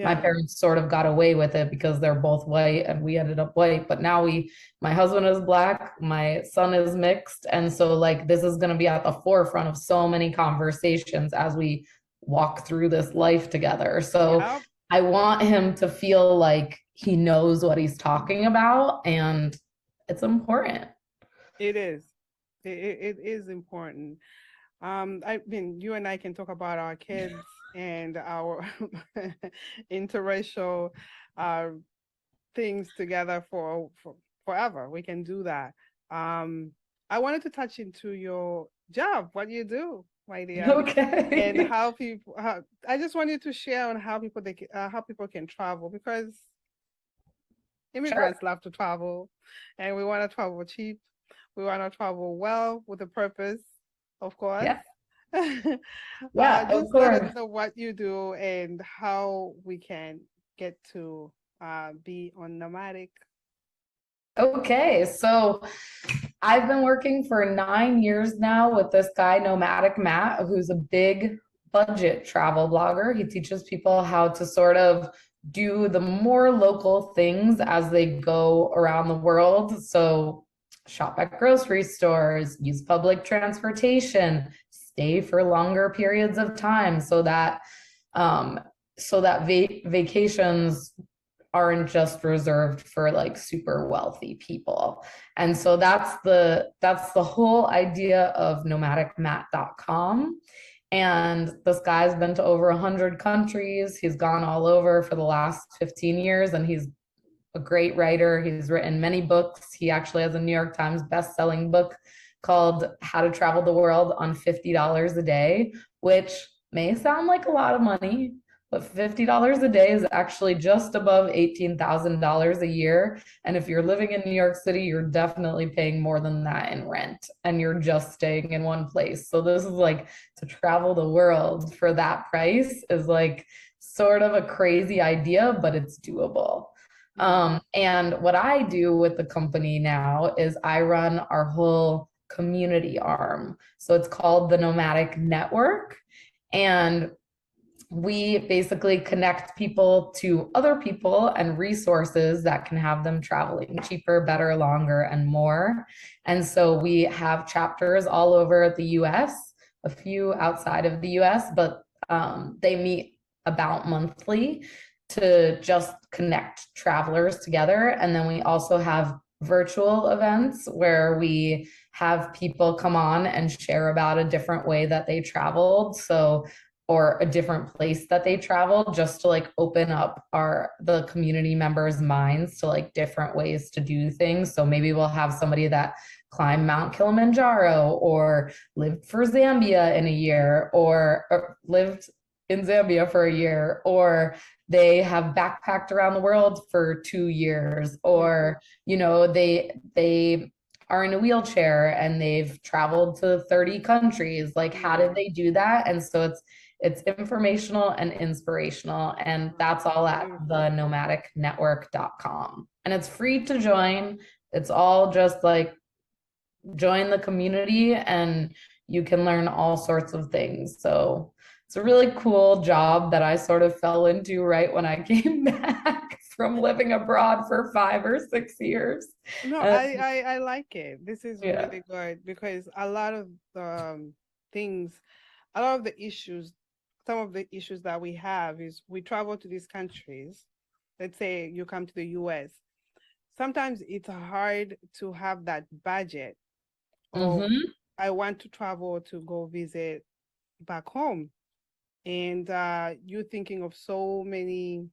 My parents sort of got away with it because they're both white and we ended up white, but now my husband is Black, my son is mixed, and so like this is going to be at the forefront of so many conversations as we walk through this life together. So I want him to feel like he knows what he's talking about, and it's important. It is. It is important. I mean, you and I can talk about our kids and our interracial things together for forever. We can do that. I wanted to touch into your job, what you do, my dear. Okay. And I just want you to share on how people can travel, because immigrants love to travel, and we want to travel cheap. We want to travel well with a purpose, of course. Yeah. Just let us know what you do and how we can get to be on Nomadic. Okay, so I've been working for 9 years now with this guy, Nomadic Matt, who's a big budget travel blogger. He teaches people how to sort of do the more local things as they go around the world. So shop at grocery stores, use public transportation, stay for longer periods of time, so that vacations aren't just reserved for like super wealthy people. And so that's the whole idea of nomadicmat.com. And this guy's been to over 100 countries. He's gone all over for the last 15 years, and he's a great writer. He's written many books. He actually has a New York Times best-selling book called How to Travel the World on $50 a Day, which may sound like a lot of money, but $50 a day is actually just above $18,000 a year. And if you're living in New York City, you're definitely paying more than that in rent, and you're just staying in one place. So this is like, to travel the world for that price is like sort of a crazy idea, but it's doable. And what I do with the company now is I run our whole community arm. So it's called the Nomadic Network. And we basically connect people to other people and resources that can have them traveling cheaper, better, longer, and more. And so we have chapters all over the US, a few outside of the US, but they meet about monthly to just connect travelers together. And then we also have virtual events where we have people come on and share about a different way that they traveled. So, or a different place that they traveled, just to like open up the community members' minds to like different ways to do things. So maybe we'll have somebody that climbed Mount Kilimanjaro, or lived for Zambia in a year, or lived in Zambia for a year, or they have backpacked around the world for 2 years, or they are in a wheelchair and they've traveled to 30 countries. Like, how did they do that? And so it's informational and inspirational, and that's all at the nomadicnetwork.com. And it's free to join. It's all just like, join the community and you can learn all sorts of things. So it's a really cool job that I sort of fell into right when I came back from living abroad for 5 or 6 years. No, And I like it. This is yeah. really good because a lot of things, a lot of the issues, some of the issues that we have is we travel to these countries. Let's say you come to the US. Sometimes it's hard to have that budget. Or Mm-hmm. I want to travel to go visit back home. And you're thinking of so many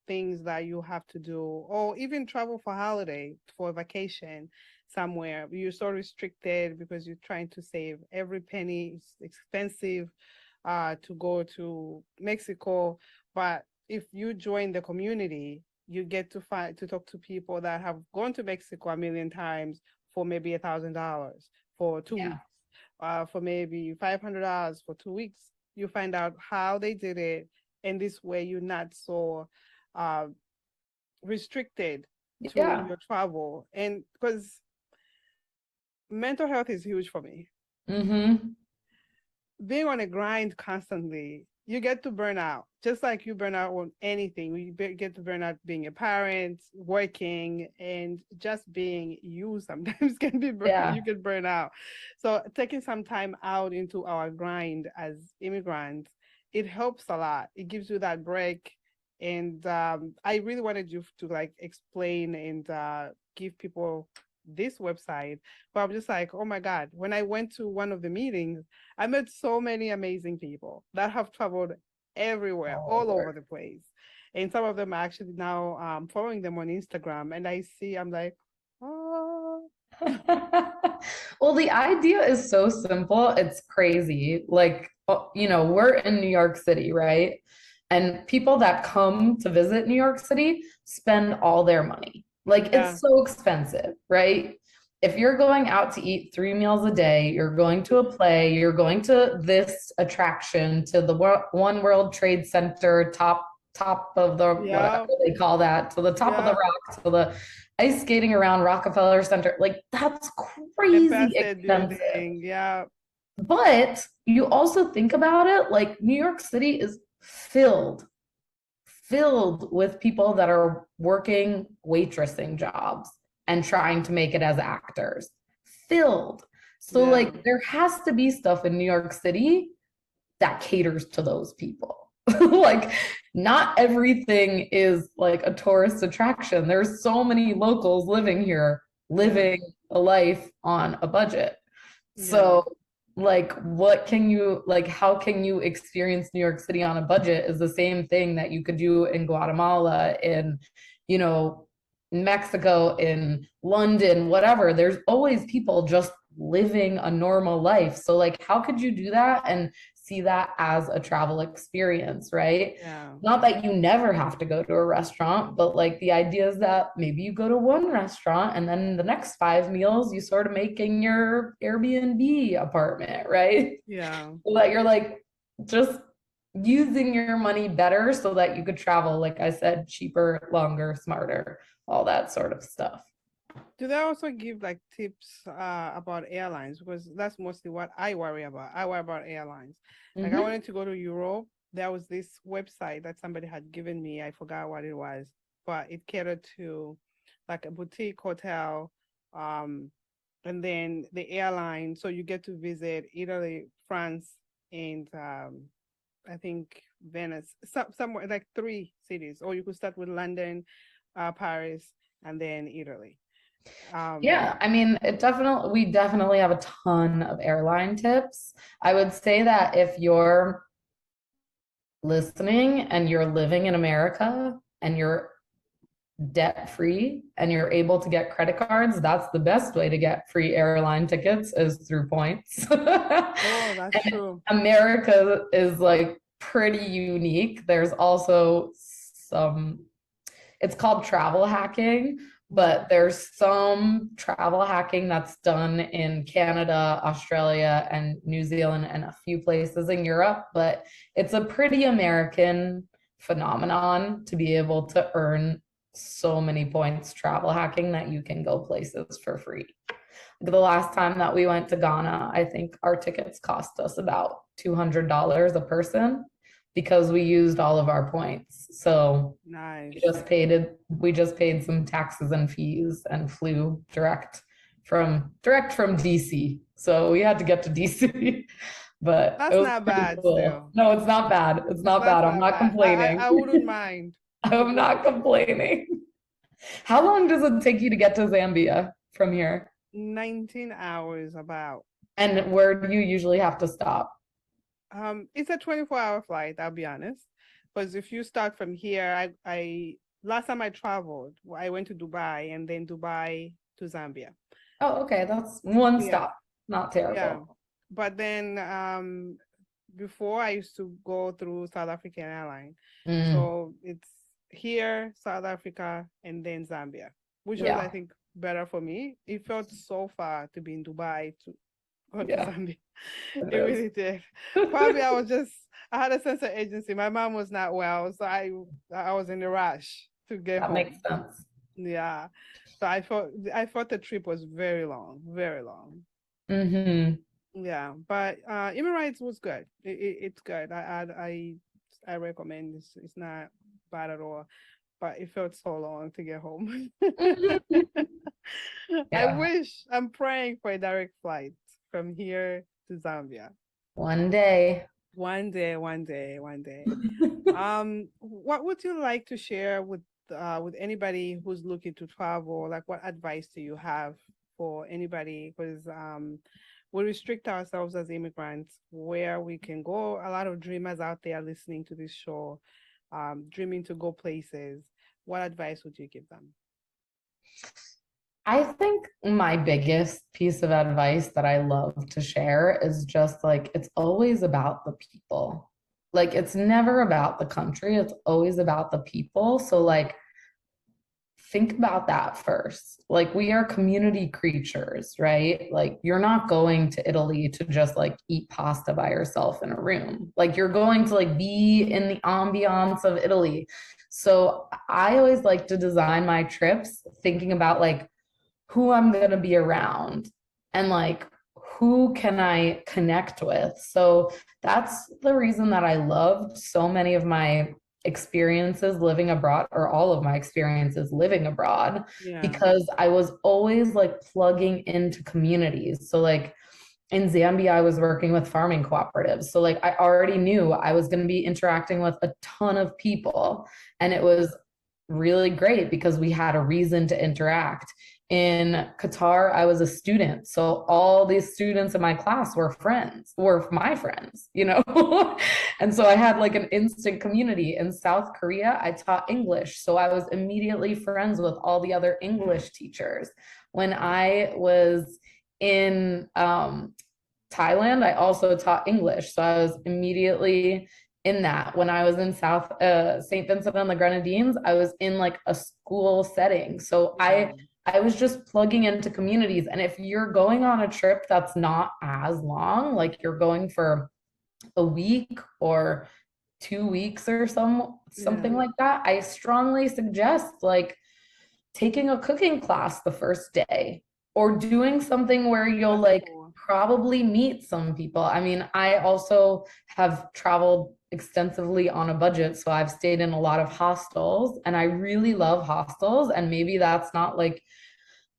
things that you have to do, or even travel for holiday, for vacation somewhere. You're so restricted because you're trying to save every penny. It's expensive to go to Mexico. But if you join the community, you get to talk to people that have gone to Mexico a million times for maybe $1,000 for 2 weeks, for maybe $500 for 2 weeks. You find out how they did it, and this way you're not so restricted to Yeah. your travel. And because mental health is huge for me. Mm-hmm. Being on a grind constantly, you get to burn out, just like you burn out on anything. You get to burn out being a parent, working, and just being you sometimes can be Yeah. you can burn out. So taking some time out into our grind as immigrants, it helps a lot. It gives you that break. And I really wanted you to like explain and give people this website, but I'm just like, oh my God, when I went to one of the meetings, I met so many amazing people that have traveled everywhere, Oh, all over Lord. the place. And some of them are actually now following them on Instagram. And I'm like, oh. Well, the idea is so simple. It's crazy. Like, we're in New York City, right? And people that come to visit New York City spend all their money. Like, Yeah, it's so expensive, right? If you're going out to eat 3 meals a day, you're going to a play, you're going to this attraction, to the One World Trade Center, top of the whatever yeah, they call that, to the top of the yeah. rock, to the ice skating around Rockefeller Center. Like, that's crazy Empire expensive. Building, yeah, But you also think about it, like New York City is filled with people that are working waitressing jobs and trying to make it as actors. Filled. So yeah, like there has to be stuff in New York City that caters to those people. Like not everything is like a tourist attraction. There's so many locals living here, yeah, living a life on a budget. yeah, So like what can you like how can you experience New York City on a budget is the same thing that you could do in Guatemala, in you know Mexico, in London, whatever. There's always people just living a normal life. So like how could you do that and see that as a travel experience, right? yeah, Not that you never have to go to a restaurant, but like the idea is that maybe you go to one restaurant and then the next 5 meals you sort of make in your Airbnb apartment, right? yeah. So that you're like just using your money better so that you could travel, like I said, cheaper, longer, smarter, all that sort of stuff. Do they also give like tips about airlines? Because that's mostly what I worry about. I worry about airlines. Like I Mm-hmm. wanted to go to Europe. There was this website that somebody had given me. I forgot what it was, but it catered to like a boutique hotel, and then the airline. So you get to visit Italy, France, and I think Venice, somewhere like 3 cities. Or you could start with London, Paris, and then Italy. Yeah, I mean, we definitely have a ton of airline tips. I would say that if you're listening and you're living in America and you're debt free and you're able to get credit cards, that's the best way to get free airline tickets is through points. Oh, that's And true. America is like pretty unique. There's also it's called travel hacking, but there's some travel hacking that's done in Canada, Australia, and New Zealand, and a few places in Europe. But it's a pretty American phenomenon to be able to earn so many points travel hacking that you can go places for free. The last time that we went to Ghana, I think our tickets cost us about $200 a person. because we used all of our points. So Nice. we just paid some taxes and fees and flew from DC. So we had to get to DC. But That's it was not pretty bad cool. still. No, it's not bad. It's not That's bad. I'm not not bad. complaining. I wouldn't mind. I'm not complaining. How long does it take you to get to Zambia from here? 19 hours about. And where do you usually have to stop? It's a 24-hour flight, I'll be honest. Because if you start from here, I last time I traveled, I went to Dubai and then Dubai to Zambia. Oh, okay. That's one Yeah. stop. Not Yeah. terrible. But then before I used to go through South African Airlines. Mm, So it's here, South Africa, and then Zambia, which was, I yeah. think, better for me. It felt so far to be in Dubai to go to Yeah. Zambia. It It is. really did. Probably I had a sense of urgency. My mom was not well, so I was in a rush to get That home. makes sense. Yeah. So I thought the trip was very long, very long. Mm-hmm. Yeah, but Emirates was good. It's good. I recommend. It's not bad at all. But it felt so long to get home. Yeah. I'm praying for a direct flight from here to Zambia. One day. One day. What would you like to share with anybody who's looking to travel? Like, what advice do you have for anybody? Because we restrict ourselves as immigrants where we can go. A lot of dreamers out there listening to this show, dreaming to go places. What advice would you give them? I think my biggest piece of advice that I love to share is just like, it's always about the people. Like, it's never about the country, it's always about the people. So, like, think about that first. Like, we are community creatures, right? Like, you're not going to Italy to just like eat pasta by yourself in a room. Like, you're going to like be in the ambiance of Italy. So, I always like to design my trips thinking about like who I'm going to be around and like who can I connect with. So that's the reason that I loved so many of my experiences living abroad, or all of my experiences living abroad, Yeah. because I was always like plugging into communities. So like in Zambia, I was working with farming cooperatives. So like I already knew I was going to be interacting with a ton of people, and it was really great because we had a reason to interact. In Qatar, I was a student. So all these students in my class were my friends, you know? And so I had like an instant community. In South Korea, I taught English. So I was immediately friends with all the other English teachers. When I was in Thailand, I also taught English. So I was immediately in that. When I was in St. Vincent and the Grenadines, I was in like a school setting. So I was just plugging into communities. And if you're going on a trip that's not as long, like you're going for a week or 2 weeks or something like that, I strongly suggest like taking a cooking class the first day, or doing something where you'll like probably meet some people. I mean, I also have traveled extensively on a budget, so I've stayed in a lot of hostels, and I really love hostels. And maybe that's not like,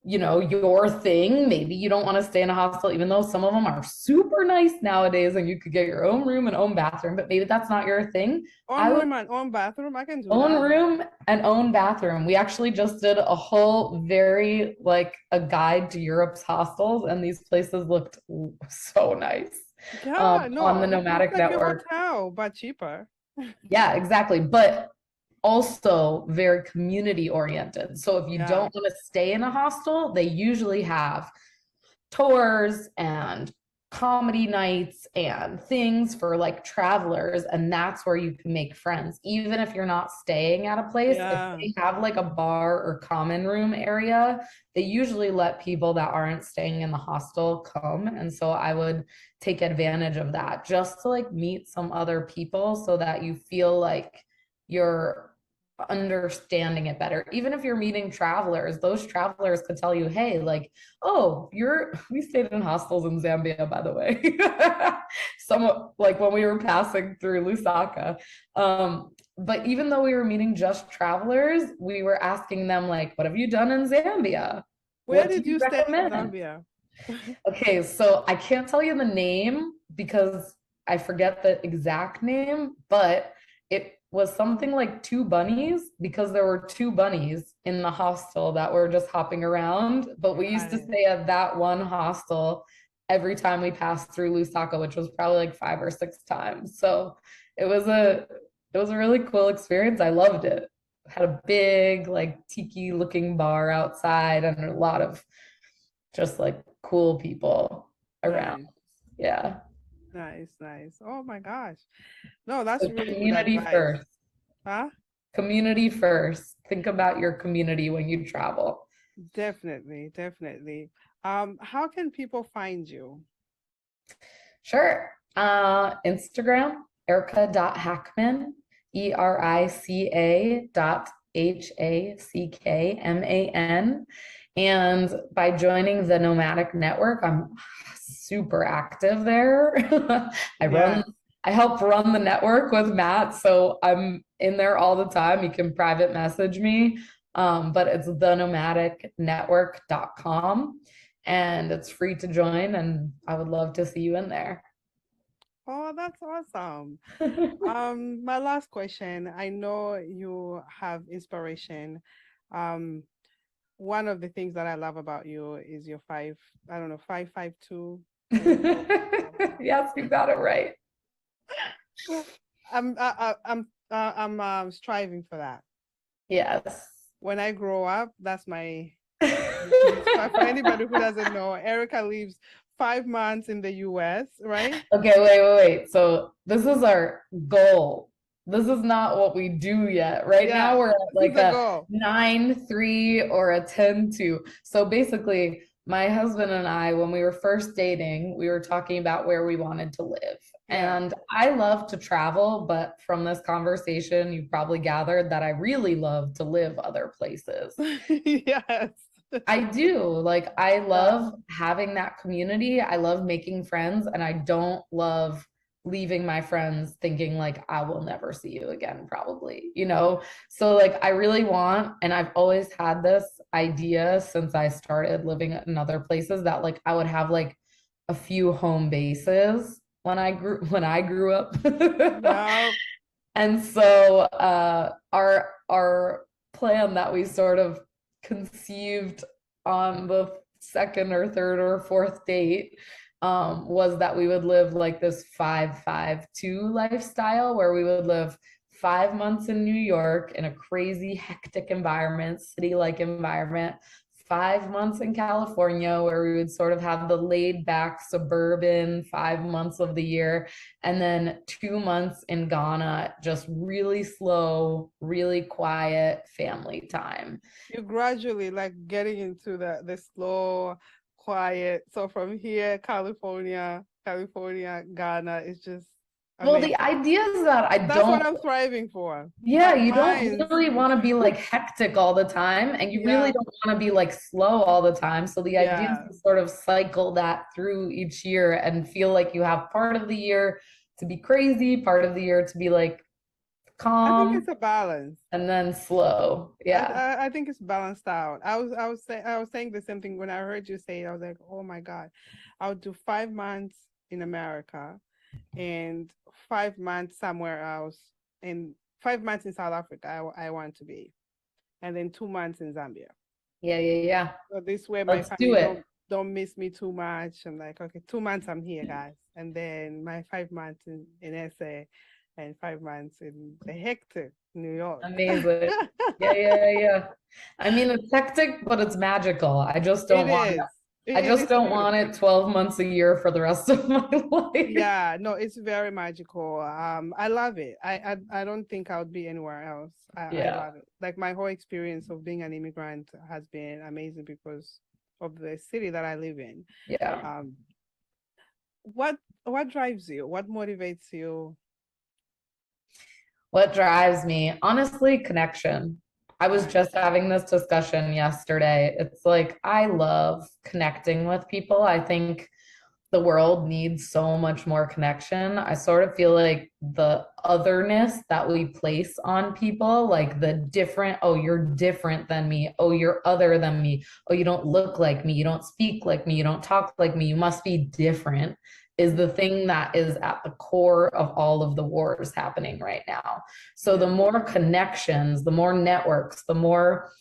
you know, your thing. Maybe you don't want to stay in a hostel, even though some of them are super nice nowadays and you could get your own room and own bathroom, but maybe that's not your thing. Own room and own bathroom, I can do own that. room and own bathroom. We actually just did a whole a guide to Europe's hostels, and these places looked so nice. Yeah, no, on the Nomadic Network. A hotel, but cheaper. Yeah, exactly. But also very community oriented. So if you don't want to stay in a hostel, they usually have tours and comedy nights and things for like travelers, and that's where you can make friends. Even if you're not staying at a place, if they have like a bar or common room area, they usually let people that aren't staying in the hostel come. And so I would take advantage of that just to like meet some other people, so that you feel like you're understanding it better. Even if you're meeting travelers, those travelers could tell you, hey, like, oh, we stayed in hostels in Zambia, by the way. Some like when we were passing through Lusaka. But even though we were meeting just travelers, we were asking them, like, what have you done in Zambia? Where What do did you you stay in recommend? Zambia? Okay, so I can't tell you the name because I forget the exact name, but it was something like two bunnies because there were two bunnies in the hostel that were just hopping around. But we used Got to it. stay at that one hostel every time we passed through Lusaka, which was probably like 5 or 6 times. So it was a really cool experience. I loved it. Had a big like tiki looking bar outside and a lot of just like cool people around. Nice, Yeah. nice, nice. Oh my gosh. No, that's So really good community advice. first. Huh? Community first. Think about your community when you travel. Definitely, definitely. How can people find you? Sure. Instagram, Erica.Hackman, Erica.Hackman. And by joining the Nomadic Network, I'm super active there. I Yeah. run, I help run the network with Matt, so I'm in there all the time. You can private message me, but it's thenomadicnetwork.com and it's free to join, and I would love to see you in there. Oh, that's awesome. My last question. I know you have inspiration. Um, one of the things that I love about you is your I don't know, 552. Yes, you got it right. I'm striving for that. Yes. When I grow up, that's my mission. For anybody who doesn't know, Erica lives 5 months in the US, right? Okay, wait. So this is our goal. This is not what we do yet. Right now Yeah, we're at this is like the a goal. 9-3 or a 10-2. So basically, my husband and I, when we were first dating, we were talking about where we wanted to live. Yeah. And I love to travel, but from this conversation, you probably gathered that I really love to live other places. Yes. I do. Like, I Yeah. love having that community. I love making friends, and I don't love leaving my friends thinking like I will never see you again, probably, you know? So, like, I really want, and I've always had this idea since I started living in other places that like I would have like a few home bases when I grew up. Yeah. And so our plan that we sort of conceived on the second or third or fourth date was that we would live like this 5-5-2 lifestyle where we would live 5 months in New York in a crazy hectic environment, city-like environment, 5 months in California where we would sort of have the laid back suburban 5 months of the year, and then 2 months in Ghana, just really slow, really quiet family time. You gradually like getting into the slow, quiet. So from here, California, Ghana, it's just Well, amazing. the idea is that I That's what don't, I'm striving for. yeah, But you don't mine, really want to be like hectic all the time, and you really yeah, don't want to be like slow all the time. So the idea is yeah. to sort of cycle that through each year and feel like you have part of the year to be crazy, part of the year to be like I think calm, it's a balance. and then slow. Yeah. I think it's balanced out. I was saying the same thing when I heard you say it. I was like, oh my God, I would do 5 months in America and 5 months somewhere else, and 5 months in South Africa. I want to be, and then 2 months in Zambia. Yeah. So this way, my Let's do family it. don't miss me too much. I'm like, okay, 2 months I'm here, guys, and then my 5 months in SA, and 5 months in the hectic New York. Amazing. Yeah. I mean, it's hectic, but it's magical. It is. I It just is don't true. want it 12 months a year for the rest of my life. Yeah, no, it's very magical. I love it. I don't think I would be anywhere else. I Yeah. love it. Like my whole experience of being an immigrant has been amazing because of the city that I live in. Yeah. What drives you? What motivates you? What drives me? Honestly, connection. I was Right. just having this discussion yesterday. It's like I love connecting with people. I think the world needs so much more connection. I sort of feel like the otherness that we place on people, like the different, oh, you're different than me. Oh, you're other than me. Oh, you don't look like me. You don't speak like me. You don't talk like me. You must be different, is the thing that is at the core of all of the wars happening right now. So the Yeah. more connections, the more networks, the more,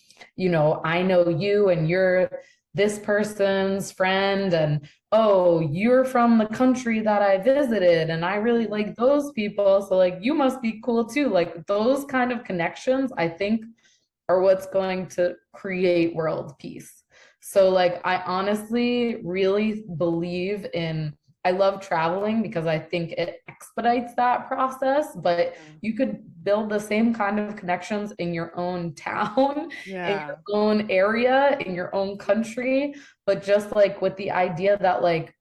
I know you and you're this person's friend, and oh, you're from the country that I visited and I really like those people. So like you must be cool too. Like those kind of connections, I think, are what's going to create world peace. So like I honestly really believe in I love traveling because I think it expedites that process, but Yeah. you could build the same kind of connections in your own town, in Yeah. your own area, in your own country, but just like with the idea that like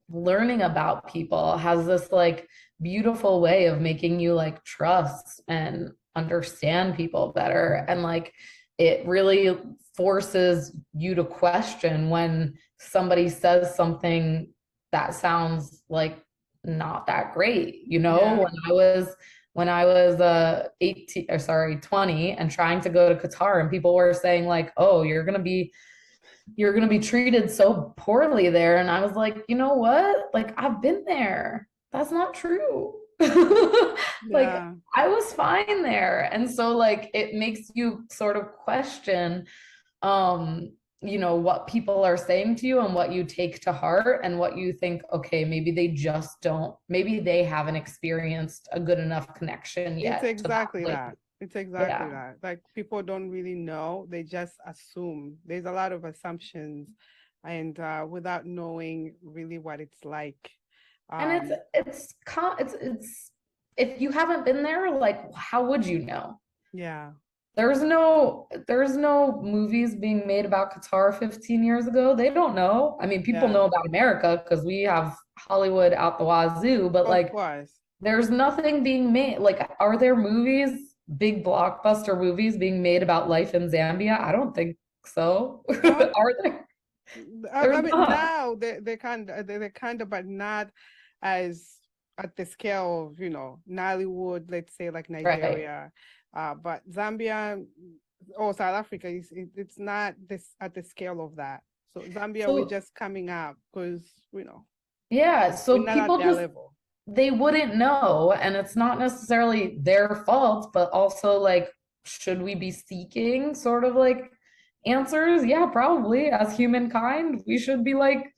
learning about people has this like beautiful way of making you like trust and understand people better. And like it really forces you to question when somebody says something that sounds like not that great. Yeah. When I was 18 or sorry 20 and trying to go to Qatar, and people were saying like, oh, you're going to be treated so poorly there. And I was like, you know what? Like, I've been there. That's not true. Like, Yeah. I was fine there. And so, like, it makes you sort of question, um, what people are saying to you and what you take to heart and what you think, okay, maybe they haven't experienced a good enough connection It's yet to that exactly place. that. It's exactly Yeah. that. Like people don't really know, they just assume. There's a lot of assumptions and without knowing really what it's like. And Um, it's if you haven't been there, like how would you know? yeah. There's no movies being made about Qatar 15 years ago. They don't know. I mean, people Yeah. know about America because we have Hollywood out the wazoo, but Of like course. there's nothing being made. Like, are there movies, big blockbuster movies being made about life in Zambia? I don't think so. No, Are there? I There's mean not. now they kind of, but not as at the scale of, Nollywood, let's say like Right. Nigeria, but Zambia or South Africa it's not this at the scale of that. So Zambia, we're So just coming up because yeah, we're so not at people their just level. they wouldn't know, and it's not necessarily their fault, but also like should we be seeking sort of like answers? Yeah, probably. As humankind, we should be like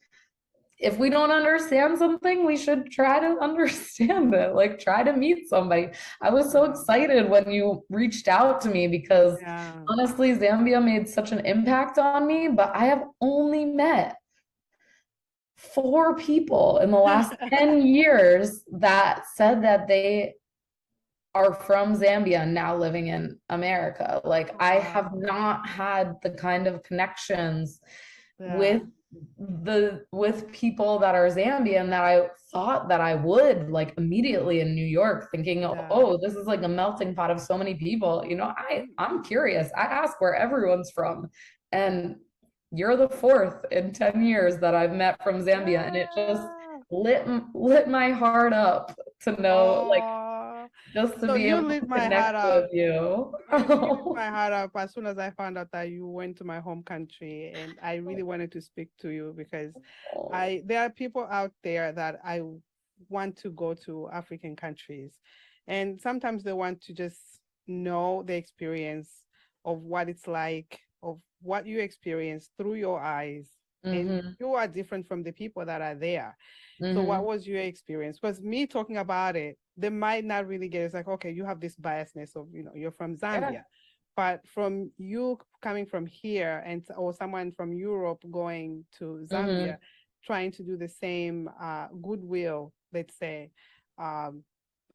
if we don't understand something, we should try to understand it, like try to meet somebody. I was so Yeah, excited when you reached out to me because yeah, honestly, Zambia made such an impact on me, but I have only met four people in the last 10 years that said that they are from Zambia and now living in America. Like I have wow, not had the kind of connections yeah, with with people that are Zambian that I thought that I would like immediately in New York, thinking, yeah. oh, this is like a melting pot of so many people. I'm curious. I ask where everyone's from. And you're the fourth in 10 years that I've met from Zambia. And it just Ah, lit my heart up to know, like, oh, just to so be you able lit to my connect heart up. with you. You lit my heart up as soon as I found out that you went to my home country, and I really wanted to speak to you because there are people out there that I want to go to African countries, and sometimes they want to just know the experience of what it's like, of what you experience through your eyes, and Hmm. you are different from the people that are there. So what Hmm. was your experience? Because me talking about it, they might not really get it. It's like, okay, you have this biasness of, you're from Yeah. Zambia. But from you coming from here and or someone from Europe going to Zambia, Hmm. trying to do the same goodwill, let's say, um,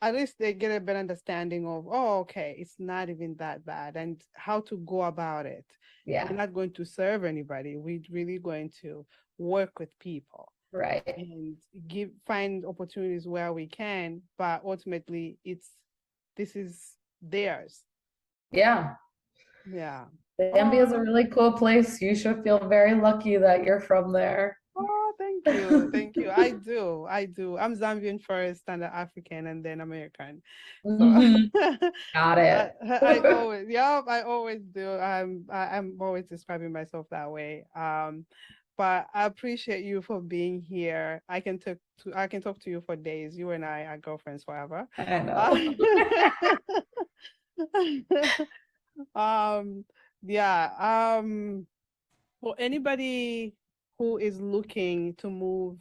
at least they get a better understanding of, oh, okay, it's not even that bad and how to go about it. We're Yeah. not going to serve anybody. We're really going to work with people Right. and find opportunities where we can, but ultimately this is theirs. Yeah. Yeah. Zambia is a really cool place. You should feel very lucky that you're from there. Oh, thank you. Thank you. I do. I'm Zambian first, and then African, and then American. So Mhm. Got it. I always, yeah, I always do. I'm always describing myself that way. But I appreciate you for being here. I can talk to you for days. You and I are girlfriends forever. I know. Yeah. For anybody who is looking to move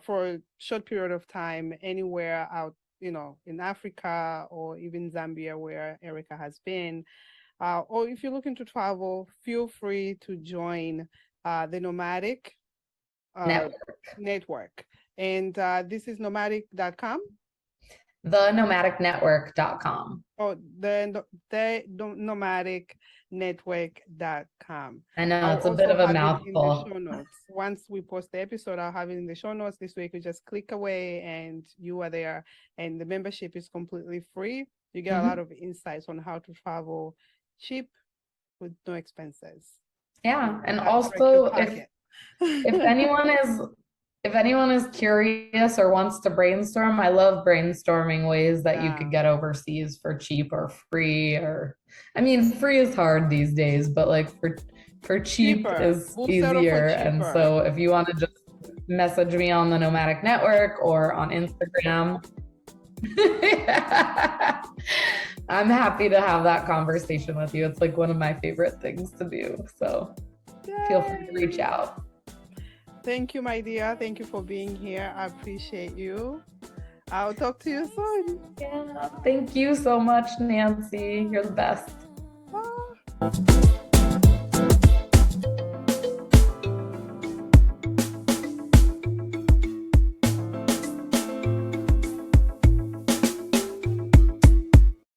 for a short period of time anywhere out, in Africa or even Zambia, where Erica has been, or if you're looking to travel, feel free to join the Nomadic Network. And this is nomadic.com. TheNomadicNetwork.com. Oh, the nomadicnetwork.com. I know I'll it's a bit also of a have it in the mouthful. show notes. Once we post the episode, I'll have it in the show notes. This way you could just click away and you are there. And the membership is completely free. You get a lot of insights on how to travel cheap with no expenses. Yeah. And Not break your also pocket. if anyone is curious or wants to brainstorm, I love brainstorming ways that you could Yeah. get overseas for cheap or free, or I mean free is hard these days, but like for cheap Cheaper. is We'll settle for easier. And cheaper. so if you want to just message me on the Nomadic Network or on Instagram, I'm happy to have that conversation with you. It's like one of my favorite things to do. So feel free to reach out. Thank you, my dear. Thank you for being here. I appreciate you. I'll talk to you soon. Yeah, thank you so much, Nancy. You're the best. Bye.